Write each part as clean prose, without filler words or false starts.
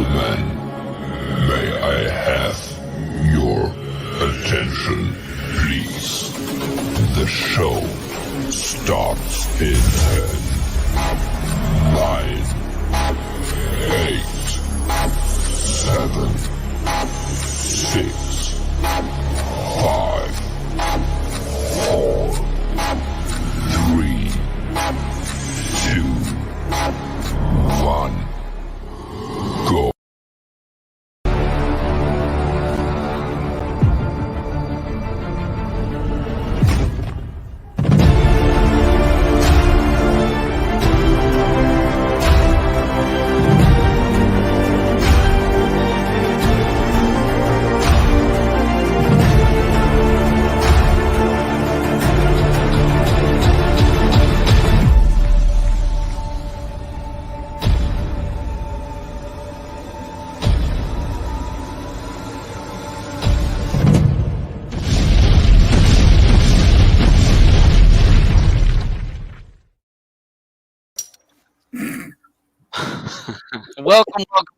gentlemen, may I have your attention, please? The show starts in 10, 9, 8, 7, 6, 5, 4, 3, 2, 1, go.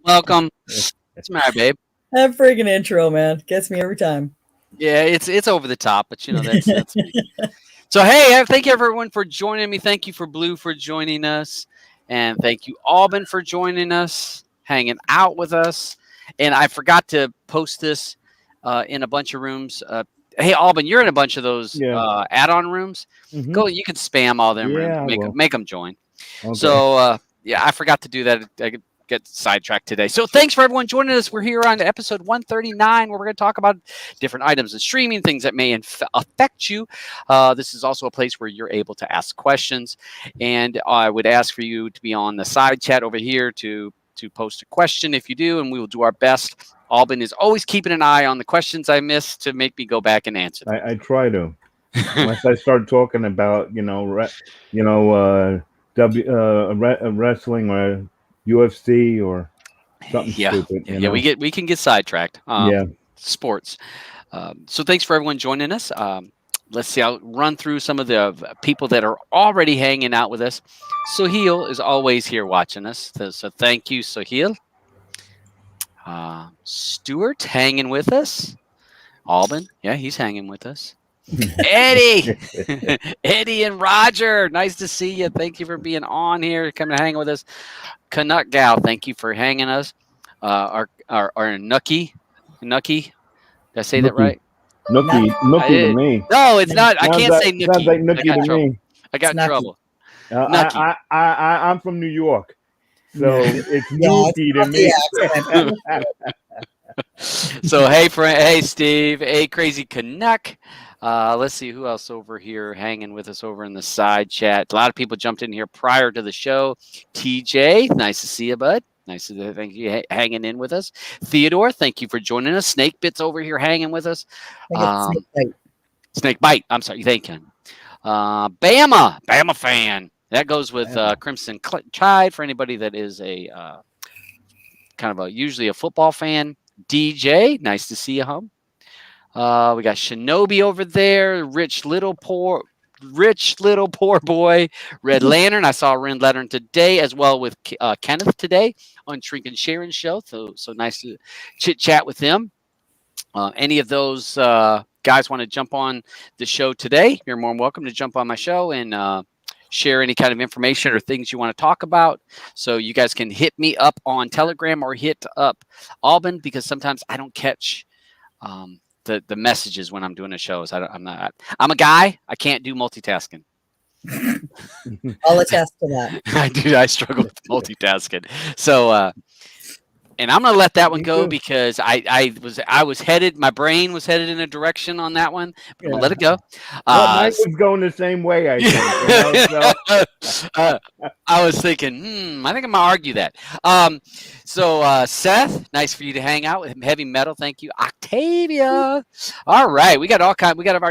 Welcome. What's the matter, babe? That friggin' intro, man, gets me every time. Yeah, it's over the top, but you know that's me. So hey, thank you everyone for joining me. Thank you for Blue for joining us, and thank you Alban for joining us, hanging out with us. And I forgot to post this in a bunch of rooms. Hey Alban, you're in a bunch of those add-on rooms. Mhm. Go, you can spam all them Yeah, I rooms, will. make them join. Okay. So yeah, I forgot to do that. I could get sidetracked today. So thanks for everyone joining us. We're here on episode 139, where we're going to talk about different items in streaming, things that may affect you. This is also a place where you're able to ask questions, and I would ask for you to be on the side chat over here to post a question if you do, and we will do our best. Alban is always keeping an eye on the questions I miss to make me go back and answer them. I try to. Once I start talking about wrestling or UFC or something stupid. Yeah, we can get sidetracked. Sports. So thanks for everyone joining us. Let's see. I'll run through some of the people that are already hanging out with us. Sohail is always here watching us, so thank you, Sohail. Stuart hanging with us. Alban, yeah, he's hanging with us. Eddie and Roger, nice to see you. Thank you for being on here, coming to hang with us. Canuck Gal, thank you for hanging us. Our Nucky, did I say that right? Nookie to me. No, it's not. I can't say Nookie. Sounds like Nookie to me. I got in trouble. I'm from New York, so it's Nookie to me. So hey Steve, hey Crazy Canuck. Let's see who else over here hanging with us over in the side chat. A lot of people jumped in here prior to the show. TJ, nice to see you, bud. Nice to thank you hanging in with us. Theodore, thank you for joining us. Snake Bit's over here hanging with us. Snake Bite. I'm sorry. Thank you. Bama fan. That goes with Crimson Tide for anybody that is a usually a football fan. DJ, nice to see you home. We got Shinobi over there. Rich little poor boy. Red Lantern. I saw Red Lantern today as well with Kenneth today on Shrink and Sharon's show. So nice to chit chat with them. Any of those guys want to jump on the show today? You're more than welcome to jump on my show and share any kind of information or things you want to talk about. So you guys can hit me up on Telegram or hit up Alban, because sometimes I don't catch the messages when I'm doing the shows. I'm a guy. I can't do multitasking. I'll attest to that. I struggle with multitasking. So and I'm gonna let that one go because I was headed. My brain was headed in a direction on that one. But I'm gonna let it go. Mine was going the same way. I think. I was thinking, I think I'm gonna argue that. So Seth, nice for you to hang out with Heavy Metal. Thank you, Octavia. All right, we got our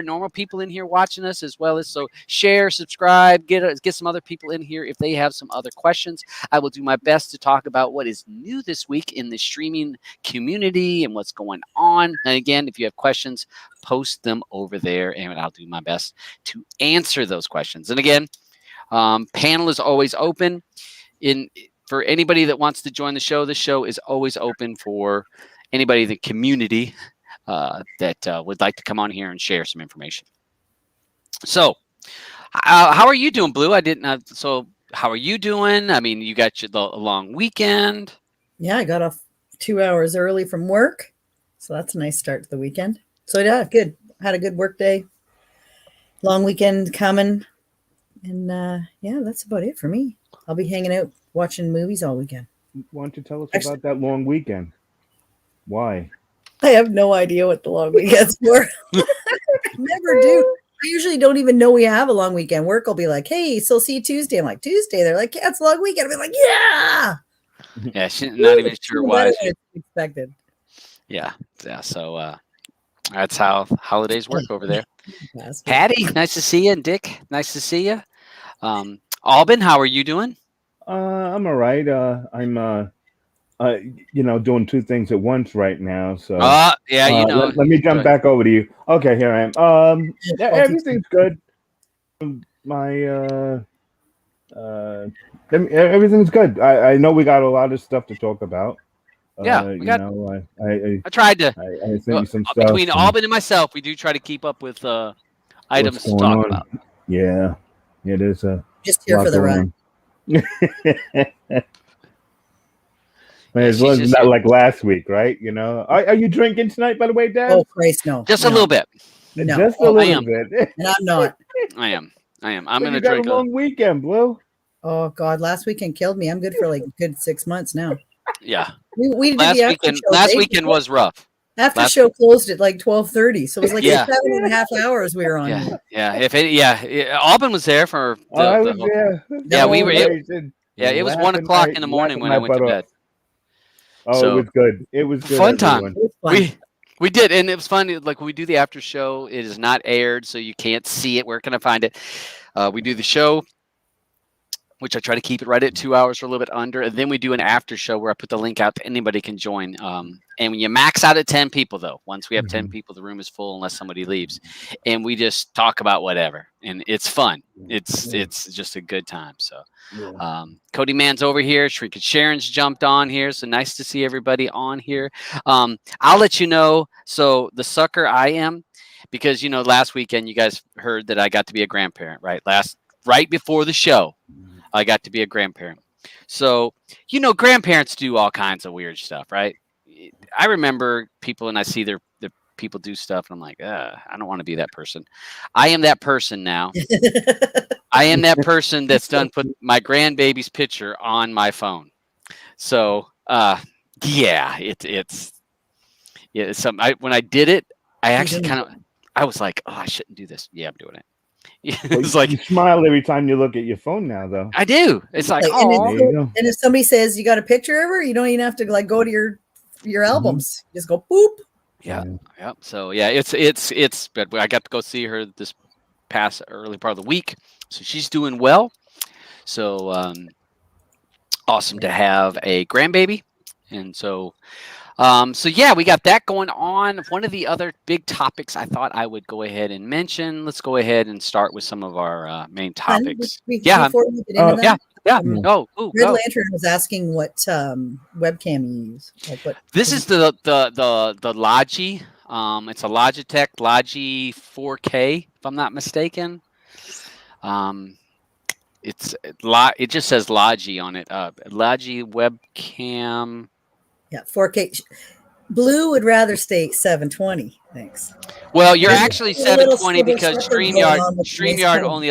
normal people in here watching us as well as so share, subscribe, get some other people in here if they have some other questions. I will do my best to talk about what is new this week in the streaming community and what's going on. And again, if you have questions, post them over there, and I'll do my best to answer those questions. And again, panel is always open. for anybody that wants to join the show is always open for anybody in the community that would like to come on here and share some information. So, how are you doing, Blue? I didn't. So, how are you doing? I mean, you got the long weekend. Yeah, I got off 2 hours early from work, so that's a nice start to the weekend. So yeah, good. Had a good work day. Long weekend coming, and yeah, that's about it for me. I'll be hanging out watching movies all weekend. Why don't you tell us about that long weekend? Why? I have no idea what the long weekend's for. Never do. I usually don't even know we have a long weekend. Work will be like, hey, so see you Tuesday. I'm like, Tuesday? They're like, yeah, it's a long weekend. I'll be like, yeah. Yeah, she's not even sure why. Expected. Yeah. So that's how holidays work over there. Patty, nice to see you. And Dick, nice to see you. Alban, how are you doing? I'm all right. I'm doing two things at once right now. So yeah, let me jump back over to you. Okay, here I am. Everything's good. Everything's good. I know we got a lot of stuff to talk about. Yeah, I tried to. I sent you some stuff between Alban and myself. We do try to keep up with items to talk about. Yeah, it is just here for the run. It wasn't not like last week, right? Are you drinking tonight, by the way, Dad? Oh, Christ, no. Just a little bit. No. Just a little bit. And I'm not. I am. I'm going to drink. You got a long weekend, Blue. Oh, God. Last weekend killed me. I'm good for like a good 6 months now. Yeah. We did last weekend was rough. After show closed at like 12:30, so it was like 7.5 hours we were on. Alban was there for. I was there. Yeah, we were. It was 1 o'clock in the morning when I went to bed. Oh, it was good. It was good. Fun time. We did, and it was fun. Like when we do the after show, it is not aired, so you can't see it. Where can I find it? We do the show, which I try to keep it right at 2 hours or a little bit under. And then we do an after show where I put the link out to anybody can join. And when you max out at 10 people, though, once we have 10 people, the room is full unless somebody leaves. And we just talk about whatever. And it's fun. It's just a good time. So Cody Mann's over here. Shrika Sharon's jumped on here. So nice to see everybody on here. I'll let you know. So the sucker I am, because, last weekend you guys heard that I got to be a grandparent, right? Right before the show. I got to be a grandparent. So, grandparents do all kinds of weird stuff, right? I remember people and I see their people do stuff and I'm like, I don't want to be that person. I am that person now. I am that person that's put my grandbaby's picture on my phone. So, it's something. When I did it, I actually I was like, I shouldn't do this. Yeah, I'm doing it. It's like you smile every time you look at your phone now, though. I do. It's like, and if somebody says you got a picture of her, you don't even have to go to your albums. Just go boop. Yeah. So it's. But I got to go see her this past early part of the week, so she's doing well. So awesome to have a grandbaby, and so. We got that going on. One of the other big topics I thought I would go ahead and mention. Let's go ahead and start with some of our main topics. Before we get into that, Red Lantern was asking what webcam you use. This is the Logi. It's a Logitech Logi 4K, if I'm not mistaken. It just says Logi on it. Logi webcam. Yeah, 4K. Blue would rather stay 720. Thanks. Well, you're actually 720 because StreamYard only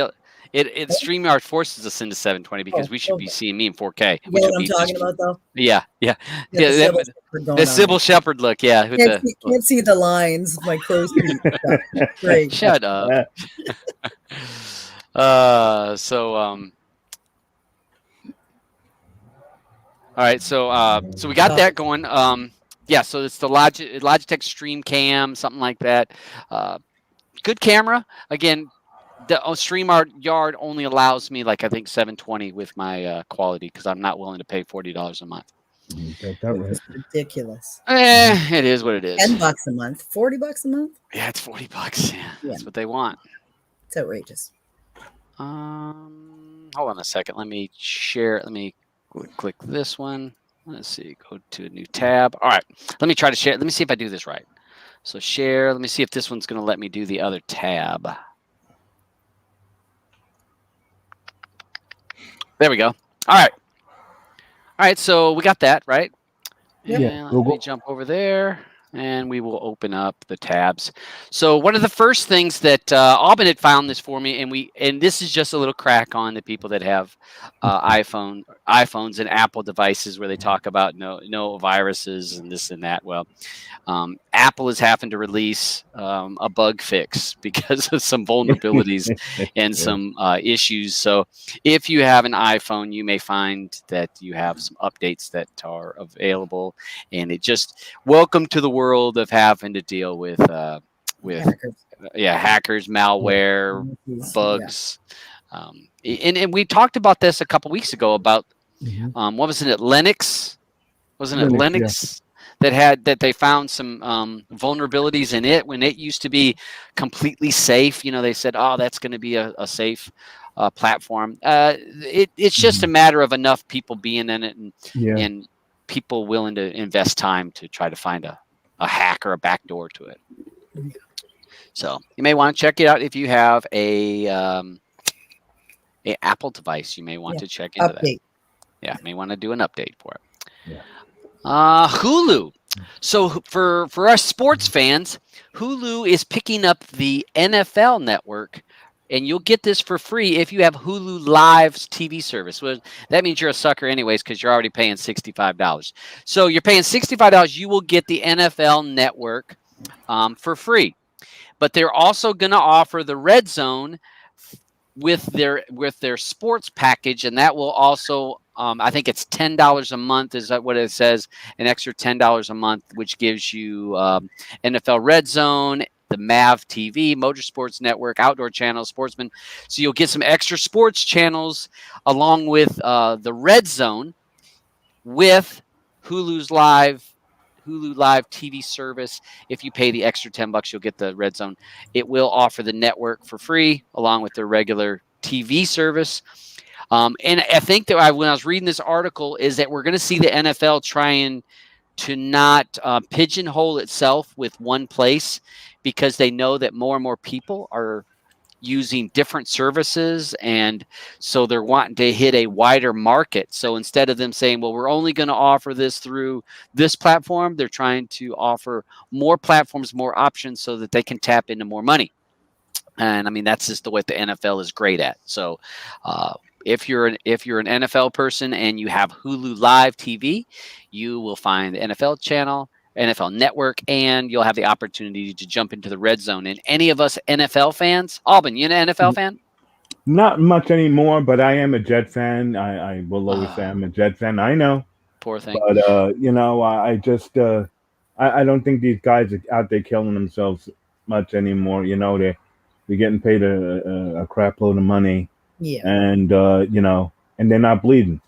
StreamYard forces us into 720 because we should be seeing me in 4K. You know what I'm talking about, though? Yeah. The Sybil Shepherd look, yeah. Can't see the lines. My crow's feet. Great. Shut up. All right, so we got that going. So it's the Logitech Stream Cam, something like that. Good camera. Again, the StreamYard only allows me I think 720 with my quality because I'm not willing to pay $40 a month. It's ridiculous. It is what it is. $10 a month, $40 a month. Yeah, it's $40. Yeah, that's what they want. It's outrageous. Hold on a second. Let me share. Let me Click this one. Let's see. Go to a new tab. All right. Let me try to share. Let me see if I do this right. So share. Let me see if this one's going to let me do the other tab. There we go. All right. All right. So we got that, right? Yep. And let me jump over there and we will open up the tabs. So one of the first things that Aubin had found this for me, and this is just a little crack on the people that have iPhones and Apple devices where they talk about no viruses and this and that. Well, Apple is having to release a bug fix because of some vulnerabilities and some issues. So if you have an iPhone, you may find that you have some updates that are available. And it just welcome to the world of having to deal with hackers, malware, bugs. And we talked about this a couple weeks ago about what was it, Linux? Wasn't it Linux? That they found some vulnerabilities in it when it used to be completely safe. They said, oh, that's going to be a safe platform. It's just a matter of enough people being in it and people willing to invest time to try to find a hack or a backdoor to it. So you may want to check it out if you have a Apple device. You may want to check into that. Yeah, may want to do an update for it. Yeah. Hulu. So for us sports fans, Hulu is picking up the NFL network, and you'll get this for free if you have Hulu Live's TV service. Well, that means you're a sucker anyways because you're already paying $65. So you're paying $65. You will get the NFL network for free. But they're also going to offer the Red Zone with their sports package, and that will also I think it's $10 a month is what it says, an extra $10 a month, which gives you NFL Red Zone, the MAV TV, Motorsports Network, Outdoor Channel, Sportsman. So you'll get some extra sports channels along with the Red Zone with Hulu Live TV service. If you pay the extra $10, you'll get the Red Zone. It will offer the network for free along with their regular TV service. And I think that when I was reading this article is that we're going to see the NFL trying to not pigeonhole itself with one place because they know that more and more people are using different services, and so they're wanting to hit a wider market. So instead of them saying, well, we're only going to offer this through this platform, they're trying to offer more platforms, more options so that they can tap into more money. And I mean, that's just what the NFL is great at. So if you're an NFL person and you have Hulu Live TV, you will find the NFL channel, NFL Network, and you'll have the opportunity to jump into the Red Zone. And any of us NFL fans, Aubin, you an NFL fan? Not much anymore, but I am a Jet fan. I will always say I'm a Jet fan. I know. Poor thing. But I just I don't think these guys are out there killing themselves much anymore. They're getting paid a crap load of money. Yeah. And and they're not bleeding.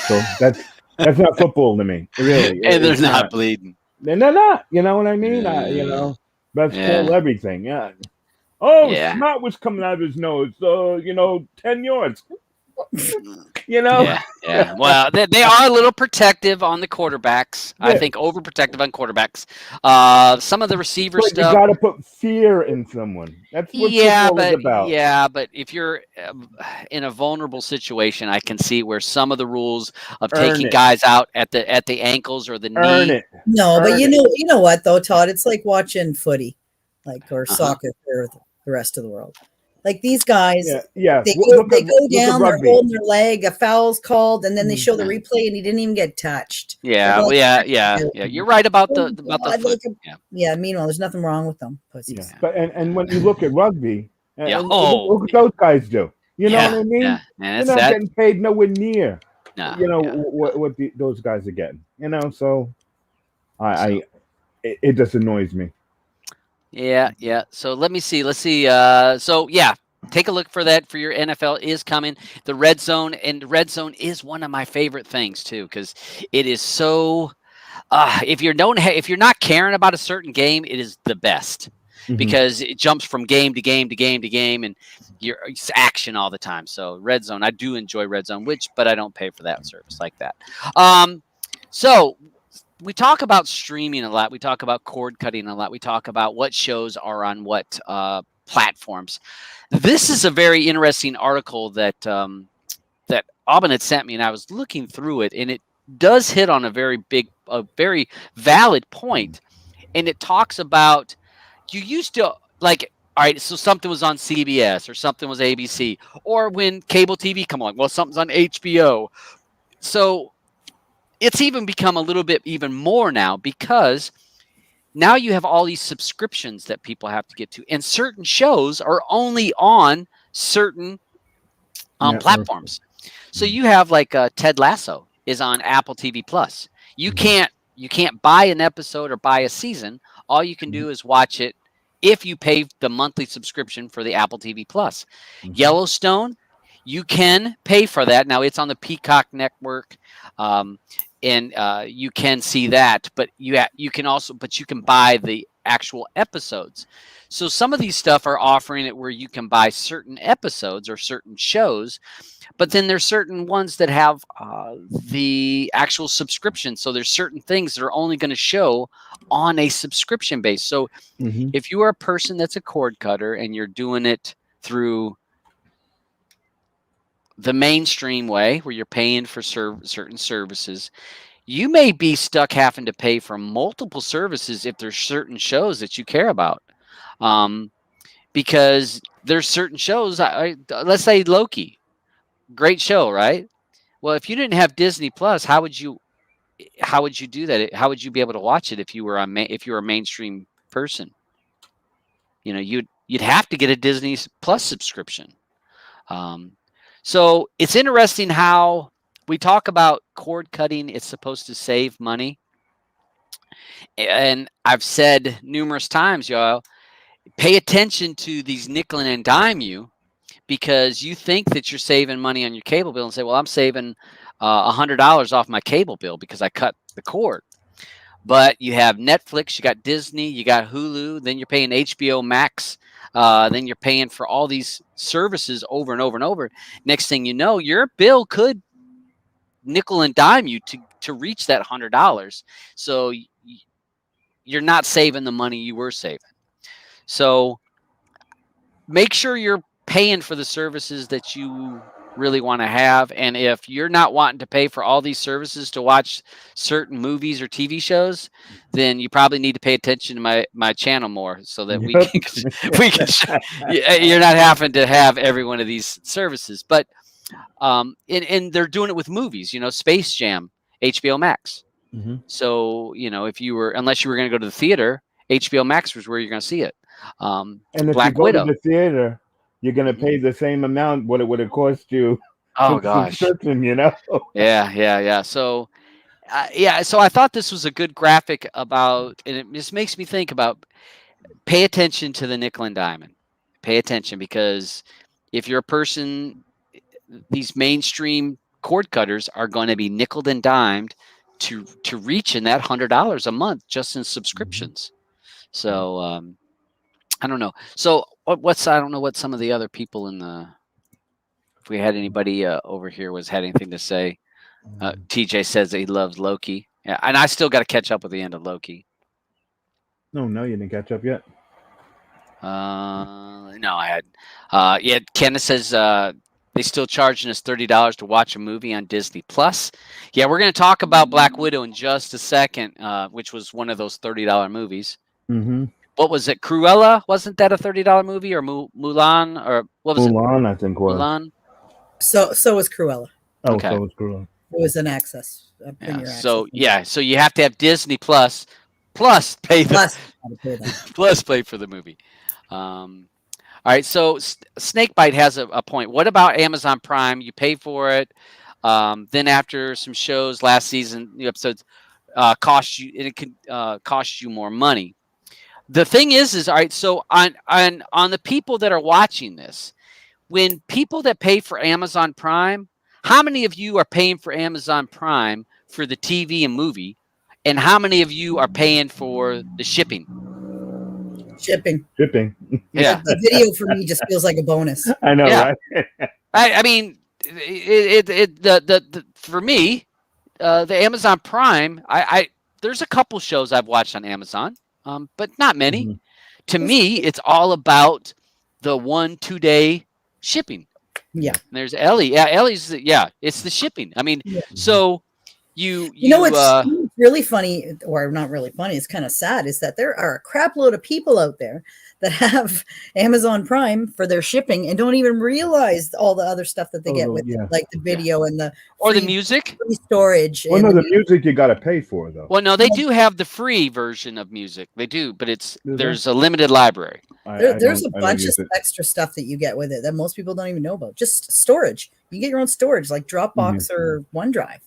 So that's not football to me, really. And they're not bleeding. And they're not. You know what I mean? That's called everything. Yeah. Oh, snot was coming out of his nose. 10 yards. Yeah. Well, they are a little protective on the quarterbacks. Yeah. I think overprotective on quarterbacks. Some of the receiver stuff. You got to put fear in someone. That's what football is about. Yeah, but if you're in a vulnerable situation, I can see where some of the rules of taking guys out at the ankles or the knee. No, but you know what though, Todd? It's like watching footy, or soccer for the rest of the world. Like these guys, they go down, they're holding their leg, a foul's called, and then they show the replay, and he didn't even get touched. Yeah. You're right about the foot. Meanwhile, there's nothing wrong with them. Yeah. But and when you look at rugby, look what those guys do. You know what I mean? Yeah. They're not getting paid nowhere near. What those guys are getting. So it just annoys me. Yeah. So let me see. Let's see. Take a look for that for your NFL is coming. The Red Zone, and the Red Zone is one of my favorite things too, because it is so. If you're not caring about a certain game, it is the best. because it jumps from game to game to game to game, and it's action all the time. So Red Zone, I do enjoy Red Zone, but I don't pay for that service like that. So we talk about streaming a lot. We talk about cord cutting a lot. We talk about what shows are on what platforms. This is a very interesting article that that Aubin had sent me, and I was looking through it, and it does hit on a very valid point. And it talks about, you used to, like, all right, so something was on CBS or something was ABC, or when cable TV come on, well, something's on HBO. So it's even become a little bit even more now, because now you have all these subscriptions that people have to get to, and certain shows are only on certain platforms. So you have like Ted Lasso is on Apple TV Plus. You can't buy an episode or buy a season. All you can do is watch it if you pay the monthly subscription for the Apple TV Plus. Yellowstone, you can pay for that. Now it's on the Peacock network, and you can see that. But you can buy the actual episodes. So some of these stuff are offering it where you can buy certain episodes or certain shows, but then there's certain ones that have the actual subscription. So there's certain things that are only going to show on a subscription base. So if you are a person that's a cord cutter and you're doing it through the mainstream way where you're paying for certain services, you may be stuck having to pay for multiple services if there's certain shows that you care about. Because there's certain shows, let's say Loki, great show, right? Well, if you didn't have Disney Plus, how would you do that? How would you be able to watch it if you were a mainstream person? You'd have to get a Disney Plus subscription. So it's interesting how we talk about cord cutting. It's supposed to save money, and I've said numerous times, y'all, pay attention to these nickel and dime you, because you think that you're saving money on your cable bill and say, well, I'm saving $100 off my cable bill because I cut the cord. But you have Netflix, you got Disney, you got Hulu, then you're paying HBO Max, then you're paying for all these services over and over and over. Next thing you know, your bill could nickel and dime you to reach that $100. So you're not saving the money you were saving. So make sure you're paying for the services that you really want to have. And if you're not wanting to pay for all these services to watch certain movies or TV shows, then you probably need to pay attention to my channel more, so that we can you're not having to have every one of these services. But and they're doing it with movies, Space Jam, HBO Max. So, unless you were going to go to the theater, HBO Max was where you're going to see it. And if Black you go Widow to the theater, you're going to pay the same amount what it would have cost you. Oh gosh. Yeah. So, so I thought this was a good graphic about, and it just makes me think about, pay attention to the nickel and diamond. Pay attention, because if you're a person, these mainstream cord cutters are going to be nickeled and dimed to reach in that $100 a month just in subscriptions. So I don't know. So I don't know what some of the other people if we had anybody over here had anything to say. TJ says that he loves Loki. Yeah, and I still got to catch up with the end of Loki. No, you didn't catch up yet. No, I hadn't. Kenneth says they still charging us $30 to watch a movie on Disney Plus. Yeah, we're going to talk about Black Widow in just a second, which was one of those $30 movies. What was it? Cruella? Wasn't that a $30 movie? Or Mulan? Or what was it? Mulan, I think was. Mulan? So was Cruella. Oh, Okay. so was Cruella. It was an access. Access. So you have to have Disney Plus pay plus pay for the movie. All right, so Snakebite has a point. What about Amazon Prime? You pay for it. Then after some shows last season, the episodes cost you, and it can cost you more money. The thing is all right. So on the people that are watching this, when people that pay for Amazon Prime, how many of you are paying for Amazon Prime for the TV and movie, and how many of you are paying for the shipping? Shipping. shipping. Yeah. The video for me just feels like a bonus. I know, Yeah. right? I mean, the for me, the Amazon Prime. There's a couple shows I've watched on Amazon, but not many. Mhm. To me, it's all about the 1-2 day shipping. Yeah. And there's Ellie. Yeah, Ellie's. Yeah, it's the shipping. I mean, Yeah. so you know what's really funny, or not really funny, it's kind of sad, is that there are a crap load of people out there that have Amazon Prime for their shipping and don't even realize all the other stuff that they get with it, like the video and the or the music. free storage. Well, and no, the music you got to pay for though. Well, no, they do have the free version of music. They do, but there's a limited library. There's a bunch of extra stuff that you get with it that most people don't even know about. Just storage. You get your own storage, like Dropbox or OneDrive.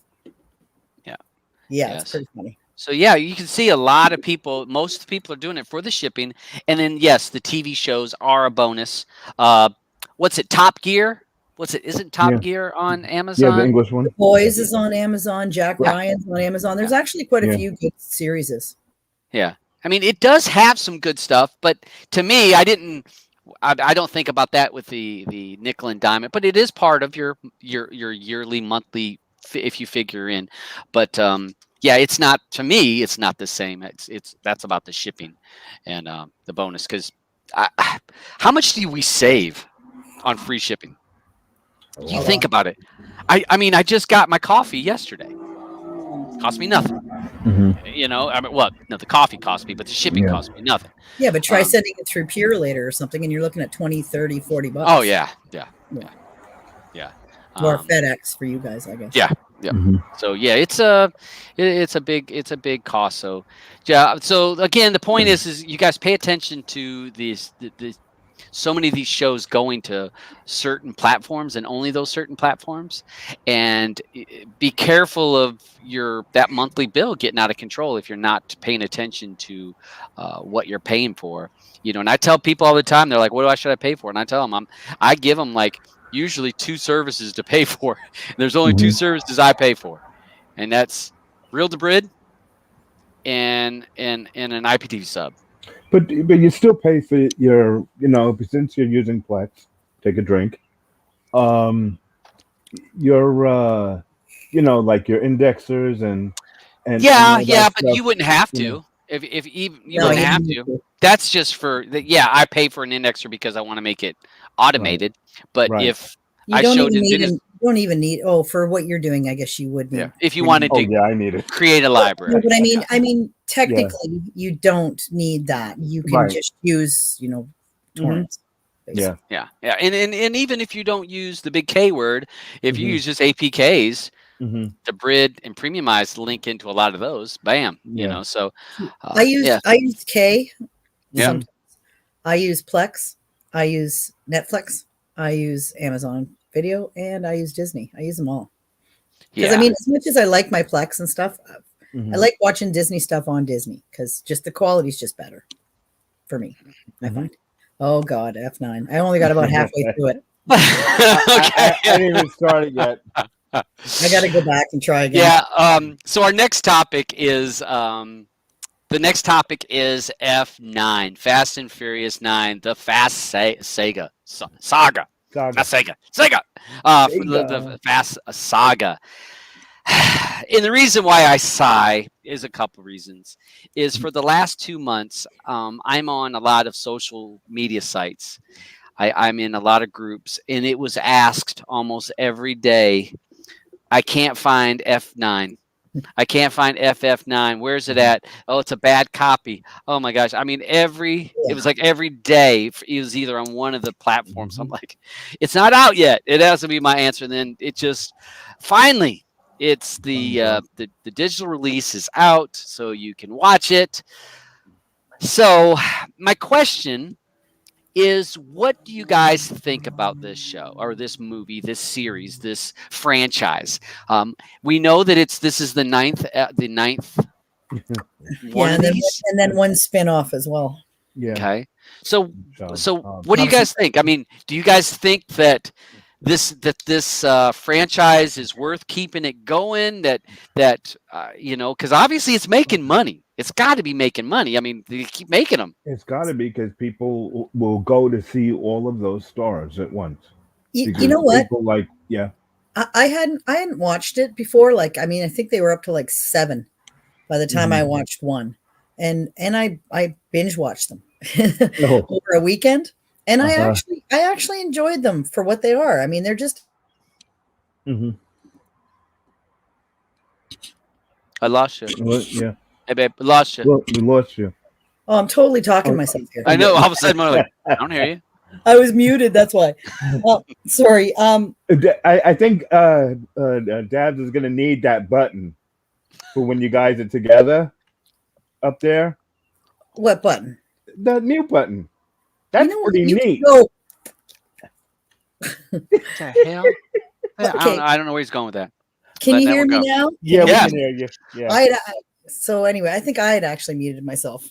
Yeah, it's pretty funny. So yeah, you can see a lot of people. Most people are doing it for the shipping, and then yes, the TV shows are a bonus. What's it? Top Gear. What's it? Isn't Top Gear on Amazon? Yeah, the English one. The Boys is on Amazon. Jack Ryan's on Amazon. There's actually quite a few good series. Yeah, I mean, it does have some good stuff, but to me, I don't think about that with the nickel and diamond, but it is part of your yearly, monthly, if you figure in. But yeah, it's not, to me, it's not the same. That's about the shipping and the bonus. Because how much do we save on free shipping? You think about it. I mean, I just got my coffee yesterday. Cost me nothing. You know, I mean, well, no, the coffee cost me, but the shipping cost me nothing. Yeah, but try sending it through Pure later or something, and you're looking at 20, 30, 40 bucks. Oh yeah. Or FedEx for you guys, I guess. Yeah. So yeah, it's a big cost. So yeah. So again, the point is you guys pay attention to these so many of these shows going to certain platforms and only those certain platforms, and be careful of that monthly bill getting out of control if you're not paying attention to what you're paying for. You know, and I tell people all the time, they're like, "What should I pay for?" And I tell them, I give them like usually 2 services to pay for. There's only 2 services I pay for, and that's Real to Brid and an IPTV sub. But you still pay for your, you know, since you're using Plex, take a drink. Your you know, like your indexers and but you wouldn't have to. If even you wouldn't have to. That's just for I pay for an indexer because I want to make it automated. But if I showed you don't even need for what you're doing, I guess you would need. Yeah. If you wanted to I need it. create a library. No, but I mean technically you don't need that. You can just use, you know, torrents. Yeah. And even if you don't use the big K word, if you use just APKs, the Brid and Premiumize link into a lot of those. Bam. You know, so I use K. Yeah. I use Plex. I use Netflix. I use Amazon Video, and I use Disney. I use them all. Because I mean, as much as I like my Plex and stuff, I like watching Disney stuff on Disney because just the quality is just better for me. I find. Oh God, F9. I only got about halfway through it. I didn't even start it yet. I got to go back and try again. Yeah. So our next topic is F9, Fast and Furious 9, the Fast Saga. Saga. The Fast Saga. And the reason why I sigh is a couple reasons. Is for the last 2 months, I'm on a lot of social media sites. I'm in a lot of groups, and it was asked almost every day, I can't find F9. I can't find FF9. Where's it at? Oh, it's a bad copy. Oh my gosh. I mean, it was like every day it was either on one of the platforms. I'm like, it's not out yet. It has to be my answer. And then it just finally it's the digital release is out, so you can watch it. So my question is, what do you guys think about this show or this movie, this series, this franchise? We know that this is the ninth one of these. And then one spin-off as well. Yeah. Okay. So what do you guys think? I mean, do you guys think that this franchise is worth keeping it going? That you know, because obviously it's making money. It's got to be making money. I mean, they keep making them. It's got to be because people will go to see all of those stars at once. You Because know what? people like, yeah. I hadn't watched it before. Like, I mean, I think they were up to like 7 by the time I watched one, and I binge watched them Oh. over a weekend, and Uh-huh. I actually enjoyed them for what they are. I mean, they're just. Mm-hmm. I lost you. Yeah. Hey, babe, I lost you. Well, we lost you. Oh, I'm totally talking Oh, myself here. I know. All of a sudden, I'm like, I don't hear you. I was muted. That's why. Sorry. I think Dad is gonna need that button for when you guys are together up there. What button? The mute button. That's what? pretty You can neat. go. What the hell? Okay. I don't know where he's going with that. Can Let you that hear one me go. now? Yeah, we Yeah. can hear you. Yeah. So anyway, I think I had actually muted myself. Or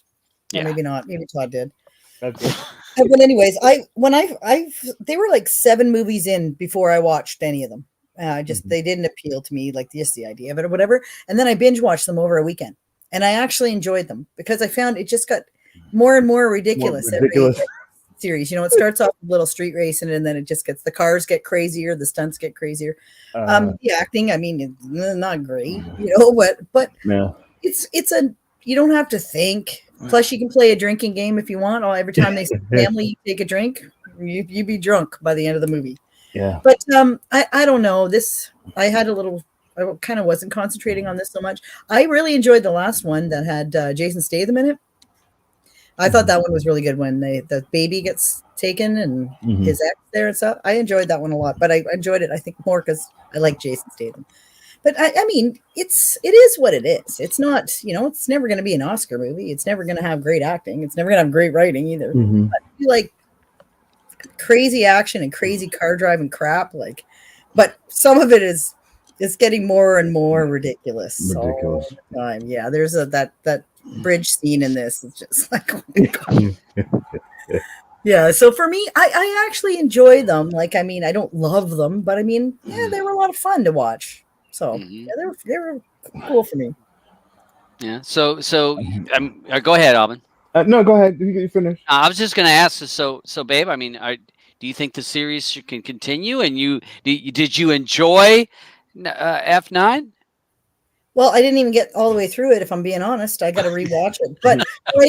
Yeah. maybe not. Maybe Todd did. That's it. But anyways, they were like 7 movies in before I watched any of them. They didn't appeal to me, like just the idea of it or whatever. And then I binge watched them over a weekend, and I actually enjoyed them because I found it just got more and more ridiculous. ridiculous. Every series, it starts off with little street racing, and then it just gets the cars get crazier, the stunts get crazier. The acting, I mean, it's not great, but No. it's you don't have to think. Plus, you can play a drinking game if you want. Every time they say family, you take a drink. You be drunk by the end of the movie. Yeah. But I don't know. I kind of wasn't concentrating on this so much. I really enjoyed the last one that had Jason Statham in it. I thought that one was really good when the baby gets taken and his ex there and stuff. I enjoyed that one a lot, but I enjoyed it, I think, more because I like Jason Statham. But I mean, it is what it is. It's not, it's never going to be an Oscar movie. It's never going to have great acting. It's never going to have great writing either. Mm-hmm. I feel like crazy action and crazy car driving crap. But some of it is getting more and more ridiculous. All the time. Yeah, there's that bridge scene in this. It's just like, oh my God. Yeah, so for me, I actually enjoy them. Like, I mean, I don't love them, but I mean, yeah, they were a lot of fun to watch. So yeah, they were cool for me. Yeah. So go ahead, Alvin. No, go ahead. You finish. I was just going to ask. So, babe. I mean, do you think the series can continue? And did you enjoy F9? Well, I didn't even get all the way through it. If I'm being honest, I got to rewatch it. But I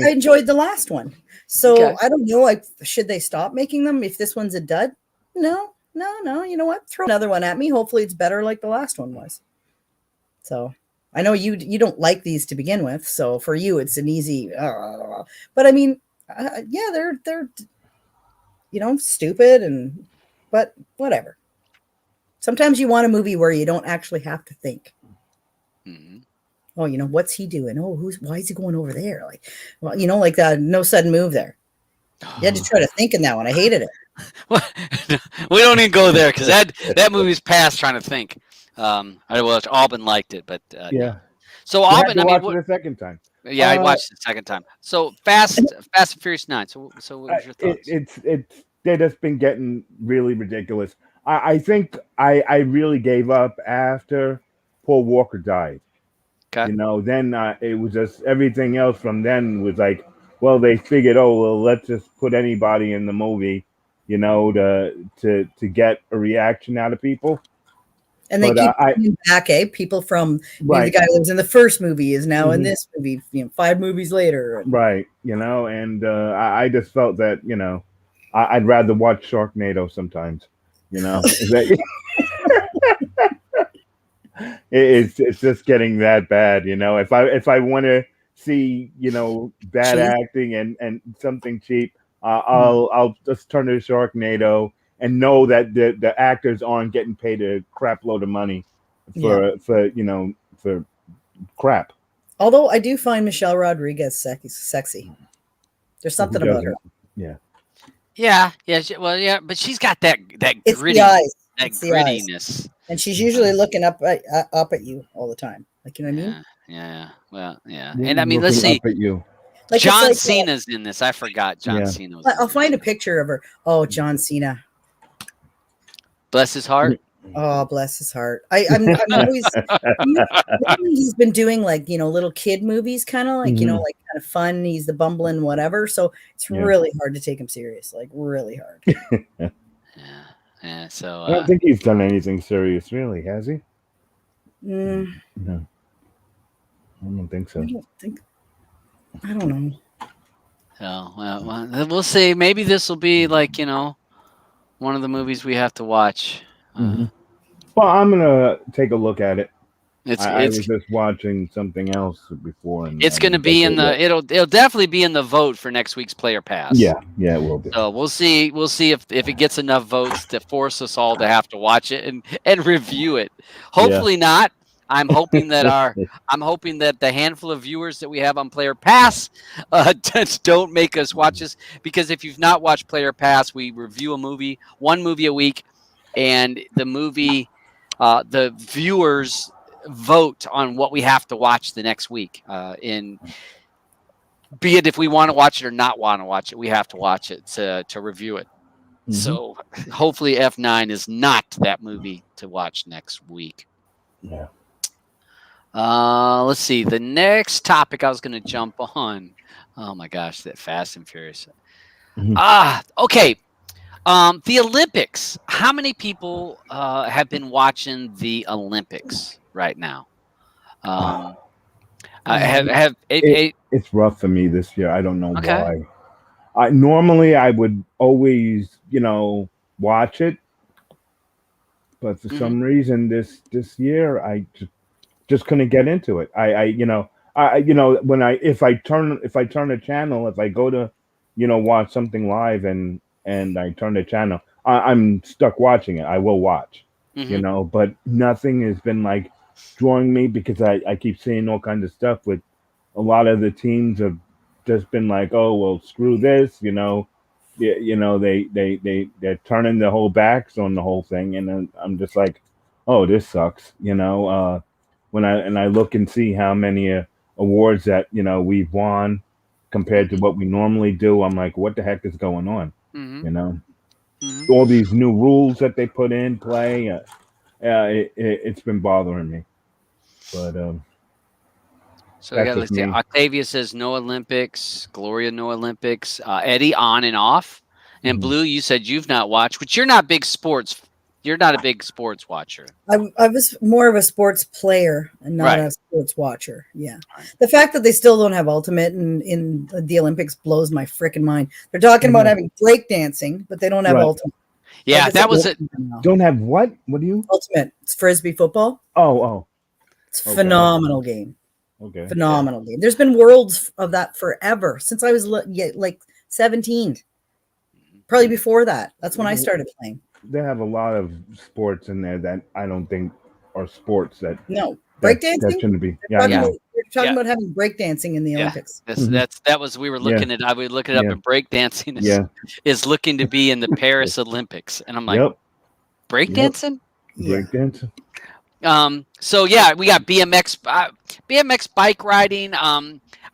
enjoyed the last one. So okay. I don't know. Should they stop making them if this one's a dud? No. You know what? Throw another one at me. Hopefully, it's better like the last one was. So I know you don't like these to begin with. So for you, it's an easy. But I mean, yeah, they're stupid but whatever. Sometimes you want a movie where you don't actually have to think. Mm-hmm. Oh, what's he doing? Oh, why is he going over there? Like, well, like that No Sudden Move there. You had to try to think in that one. I hated it. We don't even go there because that movie's past trying to think. Alban liked it, but yeah. So Alban, watched it a second time. Yeah, I watched it a second time. So Fast and Furious 9. So what was your thoughts? They've just been getting really ridiculous. I think I really gave up after Paul Walker died. Okay. Then it was just everything else from then was like, well, they figured, let's just put anybody in the movie, to get a reaction out of people. And they keep coming back, people from the guy who was in the first movie is now in this movie, 5 movies later. Right. And I just felt that, I'd rather watch Sharknado sometimes, It's just getting that bad, If I want to see, bad acting and something cheap, I'll just turn to Sharknado and know that the actors aren't getting paid a crap load of money for crap. Although I do find Michelle Rodriguez sexy. There's something about her. Yeah. Yeah. But she's got that it's gritty, the eyes. that it's the grittiness. Eyes. And she's usually looking up at you all the time. Like, you know what I mean? Yeah. Well, yeah. And I mean, let's see. Up at you. Like, John Cena's in this. I forgot John Cena was. I'll find a picture of her. Oh, John Cena. Bless his heart. Oh, bless his heart. I'm always lately he's been doing like, little kid movies, kind of like, Mhm. like kind of fun. He's the bumbling whatever. So it's Yeah. really hard to take him serious, like really hard. Yeah. So I don't think he's done anything serious, really, has he? Mm, No, I don't think so. I don't know. So we'll see. Maybe this will be like one of the movies we have to watch. Mhm. Well, I'm gonna take a look at it. I It's was just watching something else before, and it's going to be in the it'll definitely be in the vote for next week's Player Pass. yeah, it will be. So we'll see if it gets enough votes to force us all to have to watch it and review it. Hopefully not. I'm hoping that the handful of viewers that we have on Player Pass don't make us watch this, because if you've not watched Player Pass, we review one movie a week, and the movie the viewers vote on what we have to watch the next week. Be it if we want to watch it or not want to watch it, we have to watch it to review it. So hopefully F9 is not that movie to watch next week. Yeah. Let's see. The next topic I was going to jump on. Oh my gosh, that Fast and Furious. Okay. The Olympics. How many people have been watching the Olympics right now? It's rough for me this year. I don't know Okay. why. Normally I would always, watch it, but for some reason this year I just couldn't get into it. When if I turn a channel, if I go to, watch something live and I turn the channel, I'm stuck watching it. I will watch, but nothing has been like drawing me, because I keep seeing all kinds of stuff with a lot of the teams have just been like, oh well, screw this, they're turning the whole backs on the whole thing, and then I'm just like, oh, this sucks, when I look and see how many awards that we've won compared to what we normally do, I'm like, what the heck is going on? All these new rules that they put in play, it's been bothering me. But so let's see. Octavia says no Olympics. Gloria, no Olympics. Eddie, on and off. And Blue, you said you've not watched, but you're not big sports. You're not a big sports watcher. I was more of a sports player and not Right. a sports watcher. Yeah. The fact that they still don't have ultimate in the Olympics blows my freaking mind. They're talking about having breakdancing, but they don't have ultimate. Yeah, that was it. Don't have what? What do you? Ultimate. It's Frisbee football. Oh. It's a phenomenal game. Okay. Phenomenal game. There's been worlds of that forever since I was like 17. Probably before that. That's when I started playing. They have a lot of sports in there that I don't think are sports that breakdancing. That shouldn't be. We're talking about having breakdancing in the Olympics. That was we were looking at. I would look it up, and breakdancing is looking to be in the Paris Olympics, and I'm like, breakdancing. Breakdancing. So yeah, we got BMX bike riding.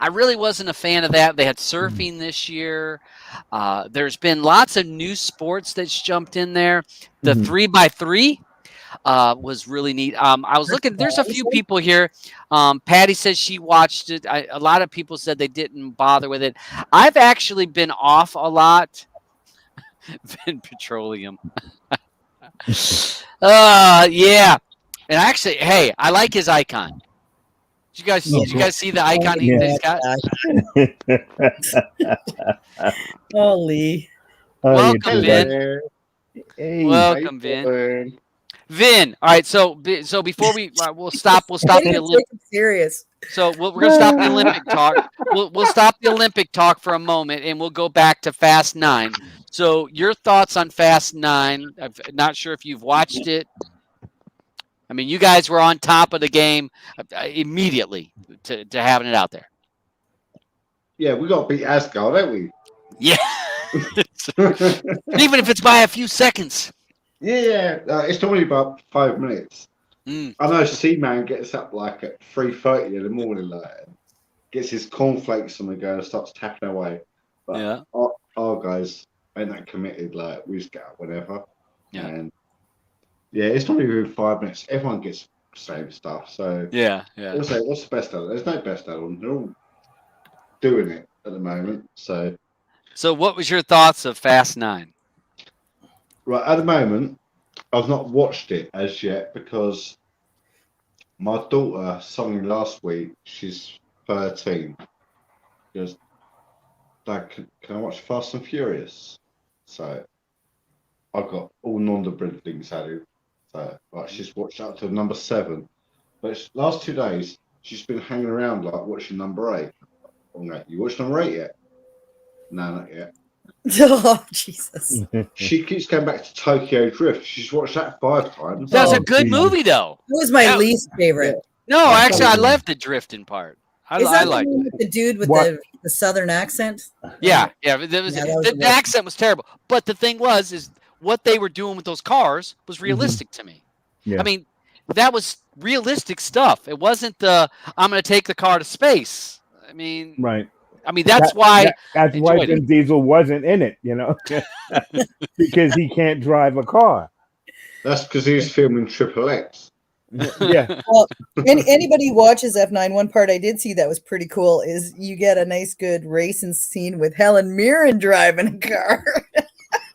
I really wasn't a fan of that. They had surfing this year. There's been lots of new sports that's jumped in there. The 3x3 was really neat. I was looking. There's a few people here. Patty says she watched it. A lot of people said they didn't bother with it. I've actually been off a lot. Vin Petroleum. Yeah. And actually, hey, I like his icon. Did you guys see the icon he's got? Holy. Welcome, Vin. Hey. Welcome, Vin. Vin. All right. So before we'll stop the Olympic. Serious. So we're gonna stop the Olympic talk. We'll stop the Olympic talk for a moment, and we'll go back to Fast 9. So your thoughts on Fast 9? I'm not sure if you've watched it. I mean, you guys were on top of the game immediately to having it out there. Yeah, we got to beat Asgard, don't we? Yeah. Even if it's by a few seconds. Yeah. It's normally about 5 minutes. I know Seaman gets up like at 3:30 in the morning, like, gets his cornflakes on the go and starts tapping away. But our guys ain't that committed. Like, we just get up whenever. Yeah. And Yeah, it's not even 5 minutes. Everyone gets the same stuff. So Yeah. what's the best add-on? There's no best add-on. They're all doing it at the moment. So So, what was your thoughts of Fast 9? right at the moment, I've not watched it as yet because my daughter, something last week, she's 13. She goes, Dad, can I watch Fast and Furious? So I've got all non-deliberate things added. So like she's watched up to number 7. But last 2 days, she's been hanging around like watching number 8. I'm like, you watched number 8 yet? No, not yet. Oh, Jesus. She keeps going back to Tokyo Drift. She's watched that 5 times. That was Oh, a good geez. movie, though. It was my Yeah. least favorite. No, I'm actually, I telling you. love the drifting part. I Is that like the one it. with the dude with What? the southern accent? Yeah. But there was, Yeah, that was the the worst. accent was terrible. But the thing is what they were doing with those cars was realistic to me. Yeah. I mean, that was realistic stuff. It wasn't the I'm going to take the car to space. I mean, Right. that's why That's I why enjoyed it. Vin Diesel wasn't in it, because he can't drive a car. That's because he was filming Triple X. Yeah. Well, anybody who watches F9, one part I did see that was pretty cool is you get a nice good racing scene with Helen Mirren driving a car.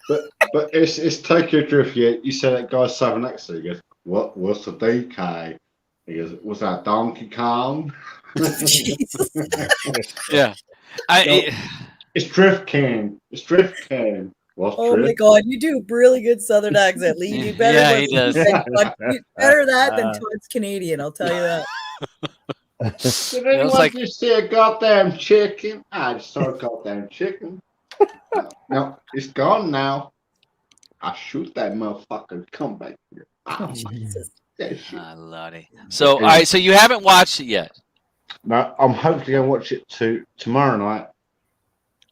But it's Tokyo Drift. Yeah, you said that guy's southern accent. He goes, what's the DK? He goes, was that Donkey Kong? Jesus. Yeah. It's Drift King. It's Drift King. What's Oh my Drift? God, you do a really good southern accent, Lee. You do better Yeah, than- he does. Better that than Todd's Canadian, I'll tell you that. Did anyone like- just see a goddamn chicken? I just saw a goddamn chicken. No, it's gone now. I shoot that motherfucker. Come back here. Oh, Jesus. That shit. Ah, Lordy. So, all right. So you haven't watched it yet. No, I'm hopefully going to watch it tomorrow night.